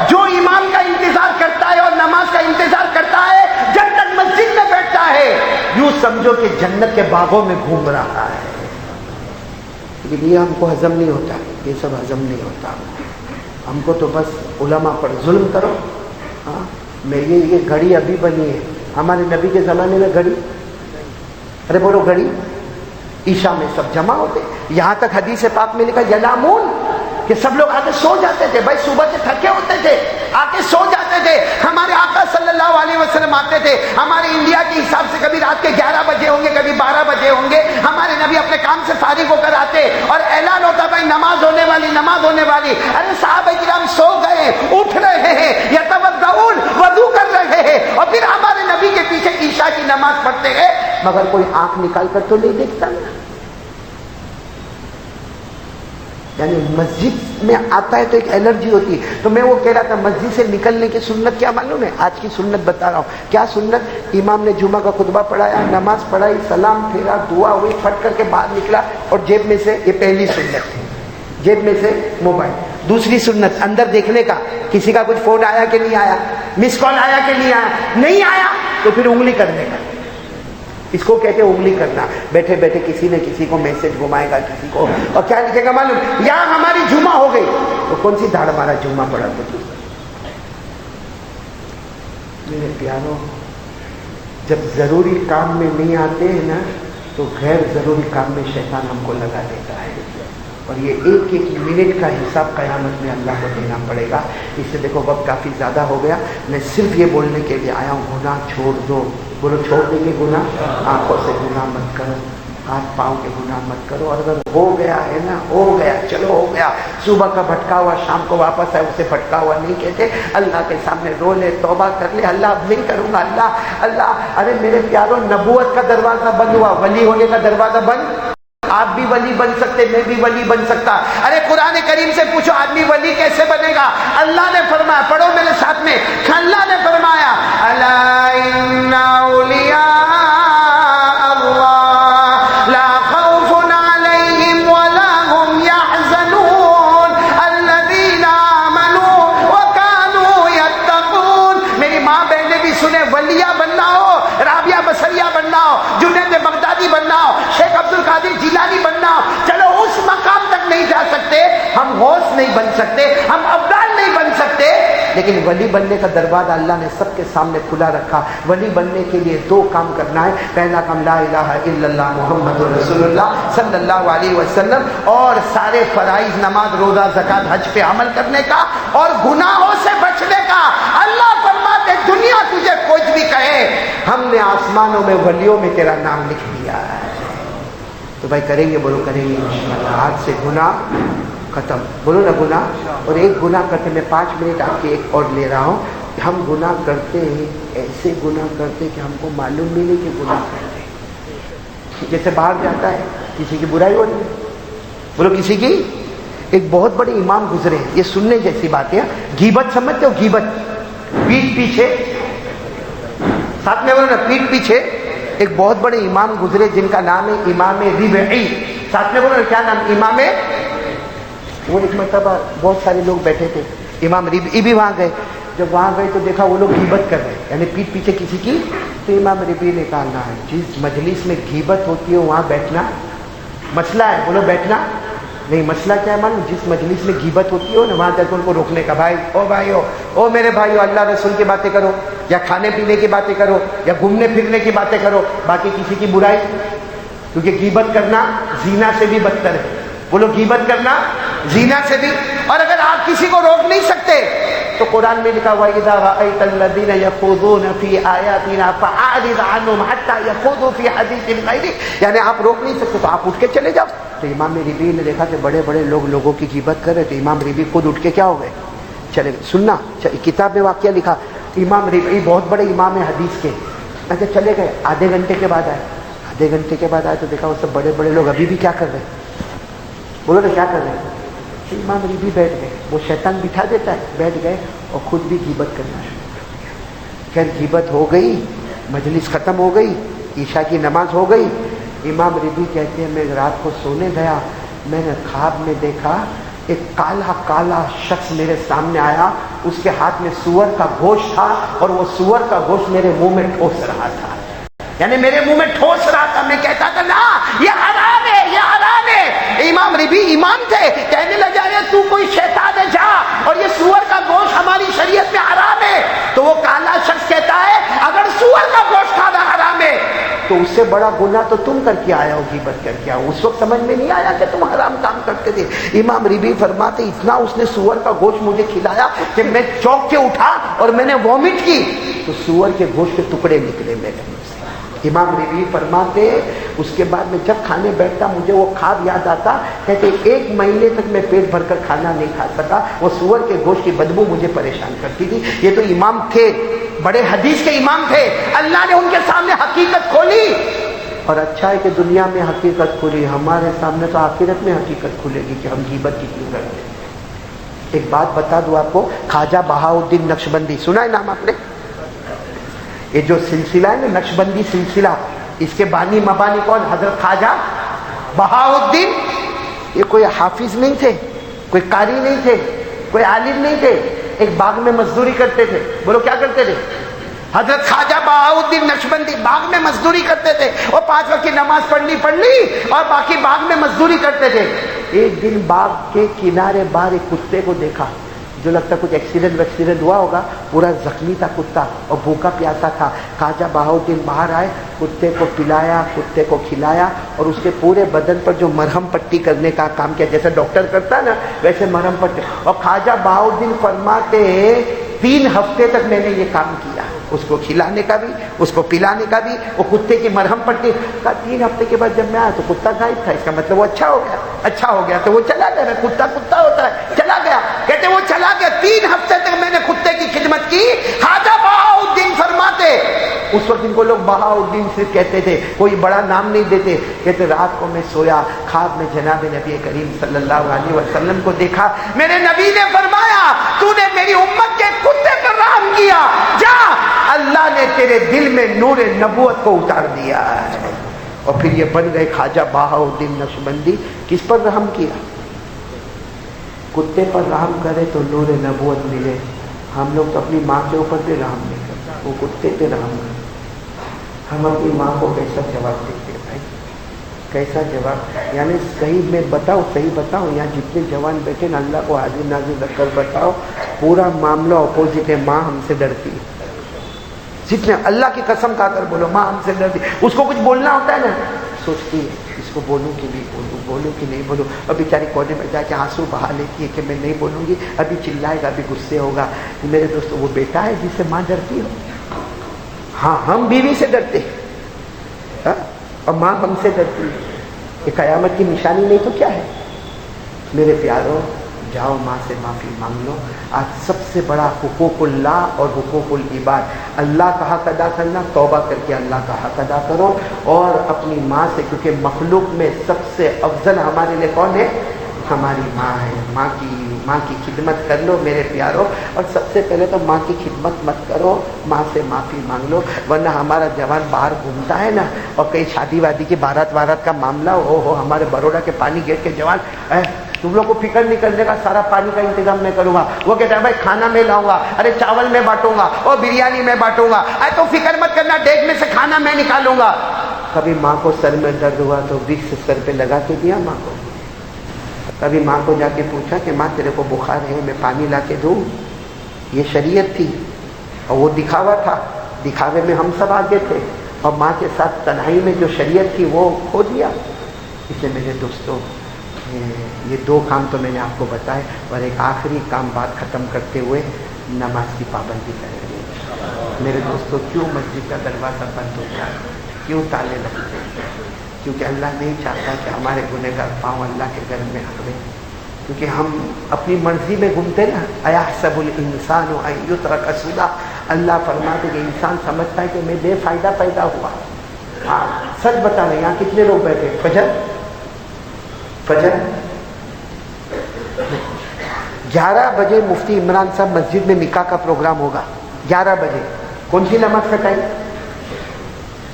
جو امام کا انتظار کرتا ہے اور نماز کا انتظار کرتا ہے جب تک مسجد میں بیٹھتا ہے، یوں سمجھو کہ جنت کے باغوں میں گھوم رہا ہے. لیکن یہ ہم کو ہضم نہیں ہوتا، یہ سب ہضم نہیں ہوتا. ہم کو تو بس علماء پر ظلم کرو. ہاں یہ گھڑی ابھی بنی ہے، ہمارے نبی کے زمانے میں گھڑی، ارے بولو گھڑی، عشاء میں سب جمع ہوتے. یہاں تک حدیث پاک میں لکھا ینامون کہ سب لوگ آ کے سو جاتے تھے. بھائی صبح سے تھکے ہوتے تھے, آ کے سو جاتے تھے. ہمارے آقا صلی اللہ علیہ وسلم آتے تھے, ہمارے انڈیا کے حساب سے کبھی رات کے 11 بجے ہوں گے, کبھی 12 بجے ہوں گے. ہمارے نبی اپنے کام سے فارغ ہو کر آتے اور اعلان ہوتا بھائی نماز ہونے والی, نماز ہونے والی. ارے صحابہ کرام سو گئے, اٹھ رہے ہیں, یتوضؤون وضو کر رہے ہیں, اور پھر ہمارے نبی کے پیچھے عشاء کی نماز پڑھتے ہیں, مگر کوئی آنکھ نکال کر تو نہیں دیکھتا نا. یعنی مسجد میں آتا ہے تو ایک الرجی ہوتی ہے. تو میں وہ کہہ رہا تھا مسجد سے نکلنے کی سنت کیا معلوم ہے؟ آج کی سنت بتا رہا ہوں. کیا سنت؟ امام نے جمعہ کا خطبہ پڑھایا, نماز پڑھائی, سلام پھیرا, دعا ہوئی, پھٹ کر کے باہر نکلا اور جیب میں سے, یہ پہلی سنت تھی, جیب میں سے موبائل. دوسری سنت اندر دیکھنے کا, کسی کا کچھ فون آیا کہ نہیں آیا, مس کال آیا کہ نہیں آیا. نہیں آیا تو پھر انگلی کرنے کا. اس کو کہتے ہیں انگلی کرنا. بیٹھے بیٹھے کسی نے کسی کو میسج گھمائے گا, کسی کو, اور کیا لکھے گا معلوم, یا ہماری جمعہ ہو گئی. تو کون سی دھاڑ مارا جمعہ پڑا تو. میرے پیاروں, جب ضروری کام میں نہیں آتے ہیں نا تو غیر ضروری کام میں شیطان ہم کو لگا دیتا ہے. اور یہ ایک ایک منٹ کا حساب قیامت میں اللہ کو دینا پڑے گا. اس سے دیکھو وقت کافی زیادہ ہو گیا. میں صرف یہ بولنے کے لیے آیا ہوں, گناہ چھوڑ دو. بولو چھوڑ دیں گے گناہ. آنکھوں سے گناہ مت کرو, ہاتھ پاؤں کے گناہ مت کرو. اور اگر ہو گیا ہے نا, ہو گیا, چلو ہو گیا, صبح کا بھٹکا ہوا شام کو واپس ہے, اسے بھٹکا ہوا نہیں کہتے. اللہ کے سامنے رو لے, توبہ کر لے, اللہ اب نہیں کروں گا, اللہ اللہ. ارے میرے پیاروں, نبوت کا دروازہ بند ہوا, ولی ہونے کا دروازہ بند. آپ بھی ولی بن سکتے, میں بھی ولی بن سکتا. ارے قرآن کریم سے پوچھو آدمی ولی کیسے بنے گا؟ اللہ نے فرمایا, پڑھو میرے ساتھ میں, اللہ نے فرمایا الا ان اولیاء اللہ لا خوف علیہم ولا هم يحزنون الذین آمنوا وكانوا يتقون. میری ماں بہنیں بھی سنیں, ولیہ بننا ہو, رابعہ بصریہ بننا ہو, جنید بغدادی بننا ہو, شیخ عبد القادر جیلانی بننا ہو, چلو اس مقام تک نہیں جا سکتے, ہم غوث نہیں بن سکتے, ہم ابدال نہیں بن سکتے, لیکن ولی بننے کا دروازہ اللہ نے سب کے سامنے کھلا رکھا. ولی بننے کے لیے دو کام کرنا ہے. پہلا کام لا الہ الا اللہ محمد رسول اللہ صلی اللہ علیہ وسلم, اور سارے فرائض نماز روزہ زکات حج پہ عمل کرنے کا, اور گناہوں سے بچنے کا. اللہ فرماتے دنیا تجھے کچھ بھی کہے, ہم نے آسمانوں میں ولیوں میں تیرا نام لکھ دیا ہے. تو بھائی کریں گے, بولو کریں گے انشاءاللہ. آج سے گناہ ختم, بولو نا گناہ. اور ایک گناہ کرتے, میں 5 منٹ آپ کے ایک اور لے رہا ہوں. ہم گناہ کرتے ہیں, ایسے گناہ کرتے کہ ہم کو معلوم بھی نہیں کہ گناہ کرتے. جیسے باہر جاتا ہے, کسی کی برائی ہو رہی ہے, بولو کسی کی. ایک بہت بڑے امام گزرے, یہ سننے جیسی بات ہے. غیبت سمجھتے ہو؟ غیبت, پیٹھ پیچھے, ساتھ میں بولو نا, پیٹھ پیچھے. ایک بہت بڑے امام گزرے جن کا نام ہے امام ربعی. ساتھ میں بولو کیا نام؟ امام. وہ ایک مرتبہ بہت سارے لوگ بیٹھے تھے, امام ربعی بھی وہاں گئے. جب وہاں گئے تو دیکھا وہ لوگ غیبت کر رہے ہیں, یعنی پیٹھ پیچھے کسی کی. تو امام ربعی نے کہا نہ, جس مجلس میں غیبت ہوتی ہے وہاں بیٹھنا مسئلہ ہے. بولو بیٹھنا نہیں. مسئلہ کیا ہے معلوم؟ جس مجلس میں غیبت ہوتی ہو نا, وہاں جا کے ان کو روکنے کا. بھائی او بھائیو, او میرے بھائیو, اللہ رسول کی باتیں کرو, یا کھانے پینے کی باتیں کرو, یا گھومنے پھرنے کی باتیں کرو, باقی کسی کی برائی. کیونکہ غیبت کرنا زنا سے بھی بدتر ہے. بولو غیبت کرنا زنا سے بھی. اور اگر آپ کسی کو روک نہیں سکتے تو قرآن میں لکھا ہوا اذا رأیت الذین یخوضون فی آیاتنا فاعرض عنہم حتی یخوضوا فی حدیث غیرہ. یعنی آپ روک نہیں سکتے تو آپ اٹھ کے چلے جاؤ. تو امام ربعی نے دیکھا کہ بڑے بڑے لوگ لوگوں کی غیبت کر رہے, تو امام ربعی خود اٹھ کے کیا ہو گئے, چلے. سننا کتاب میں واقعہ لکھا, امام ربعی بہت بڑے امام حدیث کے, ایسے چلے گئے. آدھے گھنٹے کے بعد آئے, آدھے گھنٹے کے بعد آئے تو دیکھا وہ سب بڑے بڑے لوگ ابھی بھی کیا کر رہے ہیں. بولو نا کیا کر رہے ہیں. امام ربعی بیٹھ گئے, وہ شیطان بٹھا دیتا ہے, بیٹھ گئے اور خود بھی غیبت کرنا شروع کر دیا. خیر غیبت ہو گئی, مجلس ختم ہو گئی, عشاء کی نماز ہو گئی. امام ربعی کہتے ہیں میں رات کو سونے گیا, میں نے خواب میں دیکھا ایک کالا کالا شخص میرے سامنے آیا, اس کے ہاتھ میں سور کا گوشت تھا, اور وہ سور کا گوشت میرے منہ میں ٹھوس رہا تھا. یعنی میرے منہ میں ٹھوس رہا تھا. میں کہتا تھا نا یہ حرام ہے, یہ حرام ہے. امام ربعی امام تھے, کہنے لگا تو کوئی شیطان ہے جا, اور یہ سور کا گوشت ہماری شریعت میں حرام ہے. تو وہ کالا شخص کہتا ہے اگر سور کا گوشت کھانا حرام ہے تو اس سے بڑا گناہ تو تم کر کے آیا ہو، غیبت کر کے آؤ. اس وقت سمجھ میں نہیں آیا کہ تم حرام کام کرتے تھے. امام ربی فرماتے اتنا اس نے سور کا گوشت مجھے کھلایا کہ میں چوک کے اٹھا اور میں نے وامٹ کی تو سور کے گوشت کے ٹکڑے نکلے میرے منہ سے. امام ربی فرماتے اس کے بعد میں جب کھانے بیٹھتا مجھے وہ خواب یاد آتا. کہتے 1 مہینے تک میں پیٹ بھر کر کھانا نہیں کھا سکا، وہ سور کے گوشت کی بدبو مجھے پریشان کرتی تھی. یہ تو امام تھے، بڑے حدیث کے امام تھے، اللہ نے ان کے سامنے حقیقت کھولی. اور اچھا ہے کہ دنیا میں حقیقت کھلی، ہمارے سامنے تو آخرت میں حقیقت کھلے گی کہ ہم غیبت کتنی کرتے ہیں. ایک بات بتا دوں آپ کو، خواجہ بہاؤالدین نقشبندی سنا ہے نام آپ نے؟ یہ جو سلسلہ ہے نا نقشبندی سلسلہ، اس کے بانی مبانی کون؟ حضرت خواجہ بہاؤالدین. یہ کوئی حافظ نہیں تھے، کوئی قاری نہیں تھے، کوئی عالم نہیں تھے. ایک باغ میں مزدوری کرتے تھے. بولو کیا کرتے تھے؟ حضرت خواجہ بہاؤالدین نقشبندی باغ میں مزدوری کرتے تھے. اور 5 وقت کی نماز پڑھ لی اور باقی باغ میں مزدوری کرتے تھے. ایک دن باغ کے کنارے باہر ایک کتے کو دیکھا جو لگتا کچھ ایکسیڈنٹ ہوا ہوگا، پورا زخمی تھا کتا اور بھوکا پیاسا تھا. خواجہ بہاؤالدین باہر آئے، کتے کو پلایا، کتے کو کھلایا اور اس کے پورے بدن پر جو مرہم پٹی کرنے کا کام کیا، جیسے ڈاکٹر کرتا نا ویسے مرہم پٹی. اور خواجہ بہاؤالدین فرماتے 3 ہفتے تک میں نے یہ کام کیا، اس کو کھلانے کا بھی، اس کو پلانے کا بھی، وہ کتے کی مرہم پٹی کا. 3 ہفتے کے بعد جب میں آیا تو کتا غائب تھا. اس کا مطلب وہ اچھا ہو گیا تو وہ چلا گیا. کتا ہوتا ہے، چلا گیا. کہتے وہ چلا گیا. 3 ہفتے تک میں نے کتے کی خدمت کی. خواجہ بہاؤالدین فرماتے اس وقت ان کو لوگ بہاؤالدین صرف کہتے تھے، کوئی بڑا نام نہیں دیتے. کہتے رات کو میں سویا، خواب میں جناب نبی کریم صلی اللہ علیہ وسلم کو دیکھا. میرے نبی نے فرمایا تو نے میری امت کے کتے پر رحم کیا، جا اللہ نے تیرے دل میں نور نبوت کو اتار دیا ہے. اور پھر یہ بن گئے خواجہ بہاؤالدین نقشبندی. کس پر رحم کیا؟ کتے پر رحم کرے تو نور نبوت ملے. ہم لوگ تو اپنی ماں کے اوپر بھی رحم نہیں کرتے، وہ کتے پہ رحم کرتے. ہم اپنی ماں کو کیسا جواب دیتے ہیں بھائی؟ کیسا جواب؟ یعنی صحیح میں بتاؤ، صحیح بتاؤ، یہاں جتنے جوان بیٹھے نا اللہ کو حاضر ناظر رکھ کر بتاؤ، پورا معاملہ اپوزٹ ہے. ماں ہم سے ڈرتی ہے. جتنے اللہ کی قسم کھا کر بولو ماں ہم سے ڈرتی. اس کو کچھ بولنا ہوتا ہے نا سوچتی ہے اس کو بولوں کہ نہیں بولوں کہ نہیں بولوں. اور بیچاری کونے میں جا کے آنسو بہا لیتی ہے کہ میں نہیں بولوں گی، ابھی چلائے گا، ابھی غصے ہوگا. میرے دوستو وہ بیٹا ہے جس سے ماں ڈرتی ہو. ہاں ہم بیوی سے ڈرتے ہیں اور ماں ہم سے ڈرتی ہے. یہ قیامت کی نشانی نہیں تو کیا ہے؟ میرے پیاروں جاؤ ماں سے معافی مانگ لو. آج سب سے بڑا حقوق اللہ اور حقوق العباد، اللہ کا حق ادا کرنا، توبہ کر کے اللہ کا حق ادا کرو. اور اپنی ماں سے، کیونکہ مخلوق میں سب سے افضل ہمارے لیے کون ہے؟ ہماری ماں ہے. ماں کی خدمت کر لو میرے پیاروں. اور سب سے پہلے تو ماں کی خدمت مت کرو، ماں سے معافی مانگ لو. ورنہ ہمارا جوان باہر گھومتا ہے نا اور کئی شادی وادی کی بارات کا معاملہ ہو ہمارے بروڈا کے پانی گیٹ کے جوان تم لوگ کو فکر نہیں کرنے کا، سارا پانی کا انتظام میں کروں گا. وہ کہتا ہے بھائی کھانا میں لاؤں گا، ارے چاول میں بانٹوں گا اور بریانی میں بانٹوں گا. ارے تو فکر مت کرنا، دیگ میں سے کھانا میں نکالوں گا. کبھی ماں کو سر میں درد ہوا تو وکس سر پہ لگا کے دیا ماں کو. کبھی ماں کو جا کے پوچھا کہ ماں تیرے کو بخار ہے، میں پانی لا کے دوں؟ یہ شریعت تھی اور وہ دکھاوا تھا. دکھاوے میں ہم سب آگے تھے اور ماں کے ساتھ تنہائی میں جو شریعت تھی وہ کھو دیا. اس لیے میرے دوستوں یہ 2 کام تو میں نے آپ کو بتائے. اور ایک آخری کام بات ختم کرتے ہوئے، نماز کی پابندی کریں. میرے دوستوں کیوں مسجد کا دروازہ بند ہوتا ہے؟ کیوں تالے لگتے ہیں؟ کیونکہ اللہ نہیں چاہتا کہ ہمارے گنہگار پاؤں اللہ کے گھر میں آوے. کیونکہ ہم اپنی مرضی میں گھومتے نا. ایحسب الانسان ان یترک سدی. اللہ فرماتے کہ انسان سمجھتا ہے کہ میں بے فائدہ پیدا ہوا. ہاں سچ بتا رہے یہاں کتنے لوگ بیٹھے؟ فجر 11 بجے مفتی عمران صاحب مسجد میں نکاح کا پروگرام ہوگا. 11 بجے کون سی نماز کٹائی؟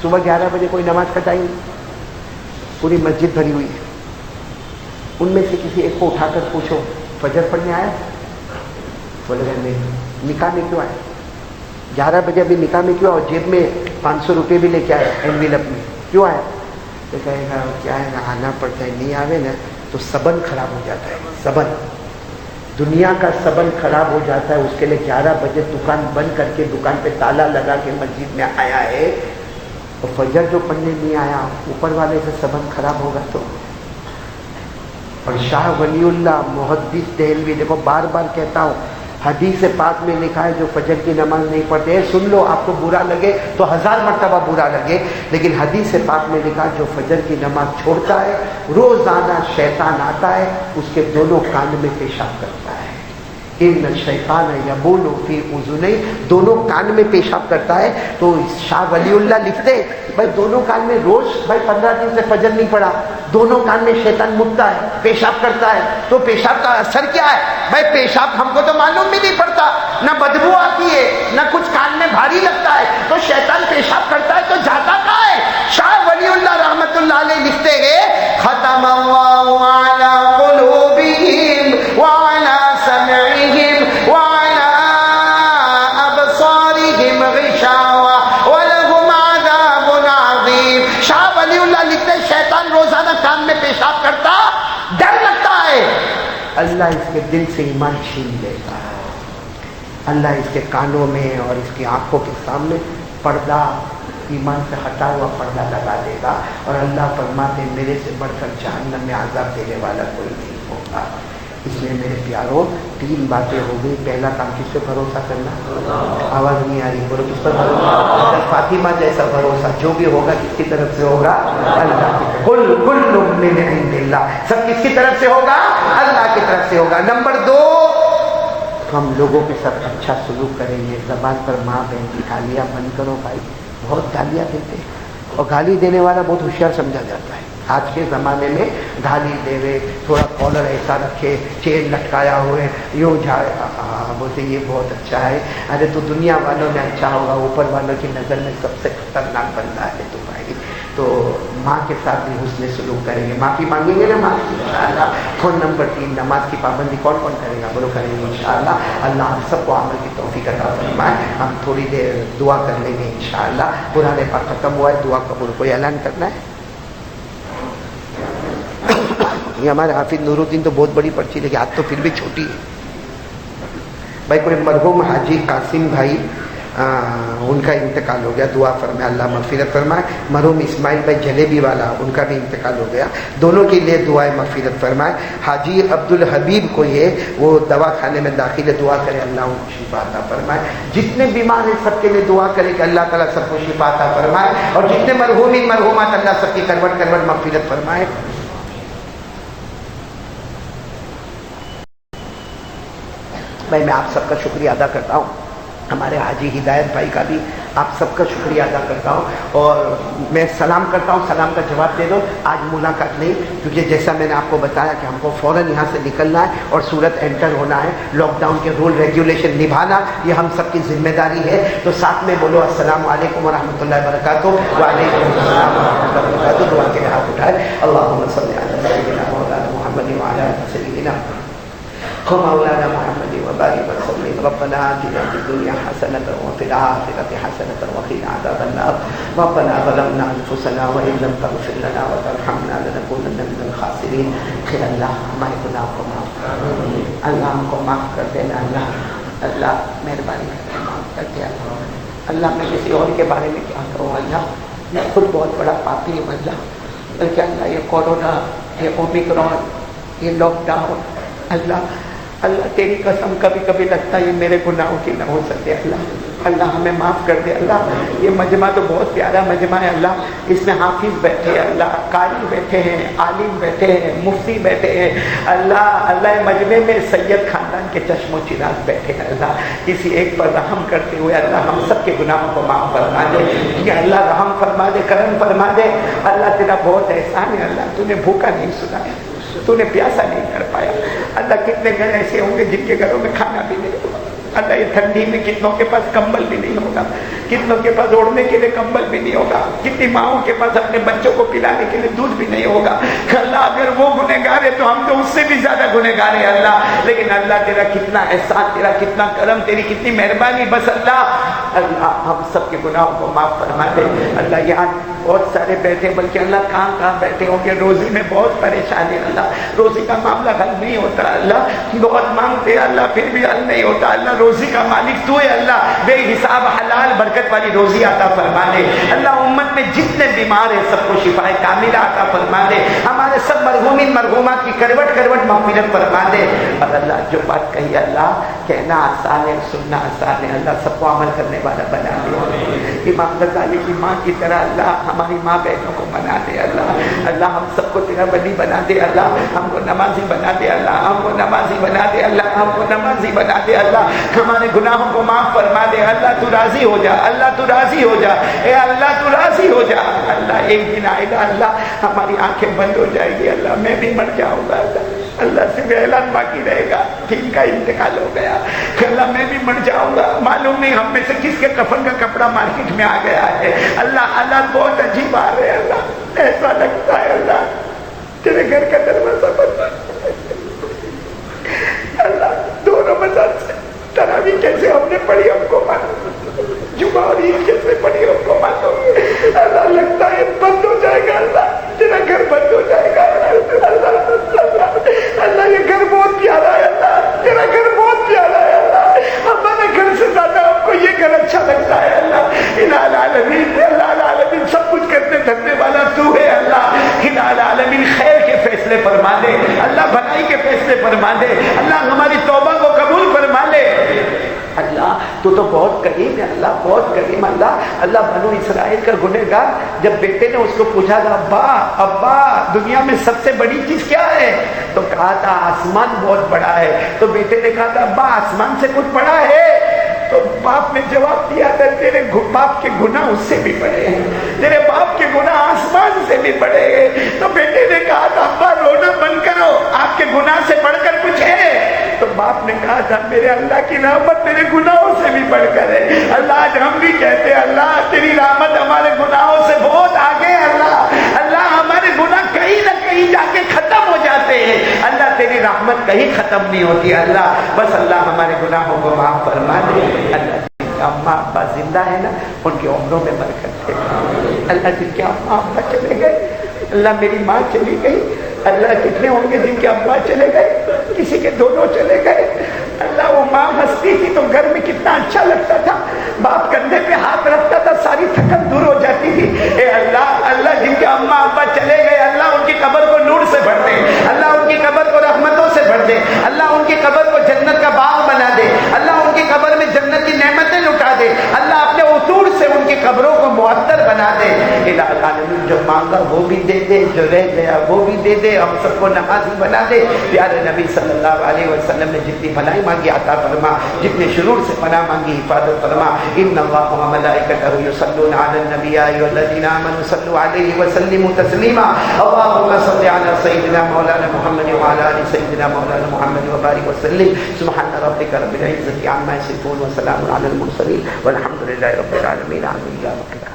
صبح 11 بجے کوئی نماز کٹائی نہیں. پوری مسجد بھری ہوئی ہے. ان میں سے کسی ایک کو اٹھا کر پوچھو فجر پڑھنے آیا؟ بولے گا نہیں. نکاح میں کیوں آئے؟ 11 بجے ابھی نکاح میں کیوں؟ اور جیب میں 500 روپے بھی لے کے آیا انویلپ میں. کیوں آیا؟ تو کہے گا کیا ہے نا آنا پڑتا ہے، نہیں آوے نا تو سبن خراب ہو جاتا ہے. سبن دنیا کا سبن خراب ہو جاتا ہے. اس کے لیے 11 بجے دکان بند کر کے دکان پہ تالا لگا کے مسجد میں آیا ہے. اور فجر جو پڑھنے نہیں آیا اوپر والے سے سبب خراب ہوگا تو. اور شاہ ولی اللہ محدث دہلوی، دیکھو بار بار کہتا ہوں، حدیث پاک میں لکھا ہے جو فجر کی نماز نہیں پڑھتے، سن لو، آپ کو برا لگے تو 1000 مرتبہ برا لگے، لیکن حدیث پاک میں لکھا جو فجر کی نماز چھوڑتا ہے روزانہ شیطان آتا ہے اس کے دونوں کان میں پیشاب کرتا ہے. ان الشیطان یبول فی اذنی، دونوں کان میں پیشاب کرتا ہے. تو شاہ ولی اللہ لکھتے بھائی دونوں کان میں، روز بھائی 15 دن سے فجر نہیں پڑا، دونوں کان میں شیطان مکتا ہے، پیشاب کرتا ہے. تو پیشاب کا اثر کیا ہے بھائی؟ پیشاب ہم کو تو معلوم بھی نہیں پڑتا، نہ بدبو آتی ہے نہ کچھ کان میں بھاری لگتا ہے، تو شیطان پیشاب کرتا ہے تو جاتا کہاں ہے؟ شاہ ولی اللہ رحمت اللہ علیہ لکھتے ہیں ختم اللہ علی قلوبہم وعلی سمعہم وعلی ابصارہم غشاوہ ولہم عذاب عظیم. شاہ ولی اللہ لکھتے ہیں شیطان روزانہ کان میں پیشاب کرتا، ڈر لگتا ہے، اللہ اس کے دل سے ایمان چھین لیتا ہے. اللہ اس کے کانوں میں اور اس کی آنکھوں کے سامنے پردہ، ایمان سے ہٹا ہوا پردہ لگا دے گا. اور اللہ فرماتے میرے سے بڑھ کر جہنم میں عذاب دینے والا کوئی نہیں ہوگا. اس لیے میرے پیاروں 3 باتیں ہو گئی. پہلا کام کس پہ بھروسہ کرنا؟ آواز نہیں آ رہی، بولو کس پر بھروسہ؟ حضرت فاطمہ جیسا بھروسہ جو بھی ہوگا کس کی طرف سے ہوگا؟ اللہ کی طرف. کل من عند اللہ، سب کس کی طرف سے ہوگا؟ اللہ کی طرف سے ہوگا. نمبر 2، ہم لوگوں کے ساتھ اچھا سلوک کریں گے. زبان پر ماں بہن کی گالیاں بند کرو بھائی، بہت گالیاں دیتے ہیں اور گالی دینے والا بہت ہوشیار سمجھا جاتا ہے. آج کے زمانے میں گالی دے، تھوڑا کالر ایسا رکھے، چین لٹکایا ہوئے، یوں جائے، بولتے یہ بہت اچھا ہے. ارے تو دنیا والوں میں اچھا ہوگا، اوپر والوں کی نظر میں سب سے خطرناک بندہ ہے تو بھائی. تو ماں کے ساتھ بھی حسن سلوک کریں گے، معافی مانگیں گے نا ماں کی انشاءاللہ. اور نمبر 3، نماز کی پابندی کون کون کرے گا؟ بولو کریں گے انشاءاللہ. اللہ ہم سب کو عمل کی توفیق عطا فرمائے. ہم تھوڑی دیر دعا کر لیں گے انشاءاللہ. قرآن پاک ختم ہوا ہے، دعا قبول. کوئی اعلان کرنا ہے؟ یہ ہمارے حافظ نور الدین تو بہت بڑی پرچی لیکن آج تو پھر بھی چھوٹی ہے بھائی. کوئی مرحوم حاجی قاسم بھائی ان کا انتقال ہو گیا، دعا فرمائے اللہ مغفرت فرمائے. مرحوم اسماعیل بھائی جلیبی والا ان کا بھی انتقال ہو گیا، دونوں کے لیے دعائیں مغفرت فرمائے. حاجی عبدالحبیب کو یہ وہ دوا خانے میں داخل ہے، دعا کرے اللہ ان کو شفا عطا فرمائے. جتنے بیمار ہیں سب کے لیے دعا کرے کہ اللہ تعالیٰ سب کو شفا عطا فرمائے. اور جتنے مرحومین مرحومات اللہ سب کی کروٹ مغفرت فرمائے. بھائی میں آپ سب کا شکریہ ادا کرتا ہوں، ہمارے حاجی ہدایت بھائی کا بھی آپ سب کا شکریہ ادا کرتا ہوں. اور میں سلام کرتا ہوں، سلام کا جواب دے دو. آج ملاقات نہیں، کیونکہ جیسا میں نے آپ کو بتایا کہ ہم کو فوراً یہاں سے نکلنا ہے اور سورت انٹر ہونا ہے. لاک ڈاؤن کے رول ریگولیشن نبھانا یہ ہم سب کی ذمہ داری ہے. تو ساتھ میں بولو السلام علیکم ورحمۃ اللہ وبرکاتہ. وعلیکم السلام ورحمۃ اللہ وبرکاتہ. دعا کے ہاتھ اٹھائے. اللہم صلی علی سیدنا مولانا محمد وعلی آلِ سیدنا مولانا محمد وبارك وسلم. ربنا آتنا في الدنيا حسنة وفي الآخرة حسنة وقنا عذاب النار. ربنا ظلمنا أنفسنا وإن لم تغفر لنا وترحمنا لنكونن من الخاسرين. کہ اللہ ہمارے گناہ کو معاف کر، اللہ ہم کو معاف کر دینا. اللہ مہربانی کر کے معاف کر دے. اللہ میں کسی اور کے بارے میں کیا کہوں؟ اللہ میں خود بہت بڑا پاپی ہوں. اللہ یہ کورونا، یہ اومیکرون، یہ لاک ڈاؤن، اللہ تیری قسم کبھی کبھی لگتا ہے یہ میرے گناہوں کی نہ ہو سکتے. اللہ ہمیں معاف کر دے. اللہ یہ مجمع تو بہت پیارا مجمع ہے. اللہ اس میں حافظ بیٹھے ہیں، اللہ قاری بیٹھے ہیں، عالم بیٹھے ہیں، مفتی بیٹھے ہیں. اللہ مجمع میں سید خاندان کے چشم و چراغ بیٹھے ہیں. اللہ کسی ایک پر رحم کرتے ہوئے اللہ ہم سب کے گناہوں کو معاف فرما دے. کہ اللہ رحم فرما دے، کرم فرما دے. اللہ تیرا بہت احسان ہے. اللہ تو نے بھوکا نہیں سنایا، تو نے پیاسا نہیں کر پایا. اللہ کتنے گھر ایسے ہوں گے جن کے گھروں میں کھانا بھی نہیں ہوگا. اللہ یہ ٹھنڈی میں کتنوں کے پاس کمبل بھی نہیں ہوگا، کتنوں کے پاس اوڑھنے کے لیے کمبل بھی نہیں ہوگا، کتنی ماؤں کے پاس اپنے بچوں کو پلانے کے لیے دودھ بھی نہیں ہوگا. اللہ اگر وہ گنہگار ہے تو ہم تو اس سے بھی زیادہ گنہگار ہیں اللہ. لیکن اللہ تیرا کتنا احسان، تیرا کتنا کرم، تیری کتنی مہربانی. بس اللہ اللہ ہم سب کے گناہوں کو معاف فرما دے. اللہ یہاں بہت سارے بیٹھے, بلکہ اللہ کہاں بیٹھے ہوں گے, روزی میں بہت پریشانی, اللہ روزی کا معاملہ حل نہیں ہوتا, اللہ بہت مانگتے اللہ پھر بھی حل نہیں ہوتا. اللہ روزی کا مالک تو ہے, اللہ بے حساب حلال برکت والی روزی عطا فرما دے. اللہ امت میں جتنے بیمار ہیں سب کو شفا کاملہ عطا فرما دے. ہمارے سب مرحومین مرحومات کی کروٹ کروٹ مغفرت فرما دے. اور اللہ جو بات کہی اللہ کہنا آسان ہے, سننا آسان ہے, اللہ سب کو عمل کرنے والا بنا دے. امام غزالی کی ماں کی طرح اللہ ہماری ماں بہنوں کو بنا دے. اللہ اللہ ہم سب کو تیرا ولی بنا دے. اللہ ہم کو نمازی بنا دے. اللہ ہم کو نمازی بنا دے. اللہ ہم کو نمازی بنا دے. اللہ ہمارے گناہوں کو معاف فرما دے. اللہ تو راضی ہو جا, اللہ تو راضی ہو جا, اے اللہ تو راضی ہو جا. اللہ ایک دن آئے گا اللہ ہماری آنکھیں بند ہو جائے گی, اللہ میں بھی مر جاؤں گا, اللہ سے اعلان باقی رہے گا ٹھیک کا انتقال ہو گیا, اللہ میں بھی مر جاؤں گا. معلوم نہیں ہم میں سے کس کے کفن کا کپڑا مارکیٹ میں آ گیا ہے. اللہ اللہ بہت عجیب آ رہے ہیں. اللہ ایسا لگتا ہے اللہ تیرے گھر کا دروازہ بند, اللہ دونوں مزاج سے تراویح کیسے ہم نے پڑھی ہم کو معلوم, جمعہ اور عید کیسے پڑھی ہم کو معلوم. اللہ لگتا ہے بند ہو جائے گا, اللہ تیرا گھر بند ہو جائے گا. اللہ یہ گھر بہت پیارا ہے, اللہ تیرا گھر بہت پیارا ہے. اللہ ہمارے گھر سے زیادہ آپ کو یہ گھر اچھا لگتا ہے. اللہ العالمین, اللہ العالمین سب کچھ کرتے دھرنے والا تو ہے. اللہ العالمین خیر کے فیصلے فرما دے, اللہ بھلائی کے فیصلے فرما دے. اللہ ہماری توبہ کو قبول فرما لے. اللہ تو بہت کریم ہے, اللہ بہت کریم. اللہ بنو اسرائیل کا گنہگار جب بیٹے نے اس کو پوچھا تھا ابا ابا دنیا میں سب سے بڑی چیز کیا ہے, تو کہا تھا آسمان بہت بڑا ہے. تو بیٹے نے کہا تھا ابا آسمان سے کچھ بڑا ہے, تو باپ نے جواب دیا تھا تیرے باپ کے گناہ اس سے بھی بڑے ہیں, تیرے باپ کے گناہ آسمان سے بھی بڑے ہیں. تو بیٹے نے کہا تھا ابا رونا بند کرو, آپ کے گناہ سے بڑھ کر کچھ ہے. تو باپ نے کہا تھا میرے اللہ کی رحمت میرے گناہوں سے بھی بڑھ کر ہے. اللہ آج ہم بھی کہتے ہیں اللہ تیری رحمت ہمارے گناہوں سے بہت آگے ہے. اللہ ہمارے گناہ کہیں نہ کہیں جا کے ختم ہو جاتے ہیں. اللہ تیری رحمت کہیں ختم نہیں ہوتی. اللہ بس اللہ ہمارے گناہوں کو معاف فرما دے. اللہ اماں ابا زندہ ہے نا, ان کی عمروں میں برکت ہے. اللہ جن کے اماں ابا چلے گئے, اللہ میری ماں چلی گئی, اللہ کتنے ہوں گے جن کے ابا چلے گئے, کسی کے دونوں چلے گئے. اللہ وہ ماں ہنستی تھی تو گھر میں کتنا اچھا لگتا تھا, باپ کندھے پہ ہاتھ رکھتا تھا ساری تھکن دور ہو جاتی تھی. اے اللہ اللہ جن کے اماں ابا چلے گئے اللہ ان کی قبر کو نور سے بھر دے, اللہ ان کی قبر کو رحمتوں سے بھر دے, اللہ ان کی قبر کو جنت کا باغ بنا دے, اللہ ان کی قبر میں جنت کی نعمتیں لٹا دے, اللہ اپنے اصول سے ان کی قبروں کو معطر بنا دے. الہ العالمین جو مانگا وہ بھی دے دے, جو رہ گیا وہ بھی دے دے, ہم سب کو نمازی بنا دے. پیارے نبی صلی اللہ علیہ وسلم نے جتنی بھلائی مانگی عطا فرما, جتنے شرور سے پناہ مانگی حفاظت فرما. ان اللہ و ملائکتہ یصلون علی النبی یا ایھا الذین آمنوا صلوا علیہ وسلموا تسلیما. اللهم صل علی سیدنا مولانا محمد وعلی آل سیدنا مولانا محمد وبارک وسلم. سبحان ربک رب العزة عما یصفون وسلام علی المرسلین والحمد للہ رب العالمین. آمین.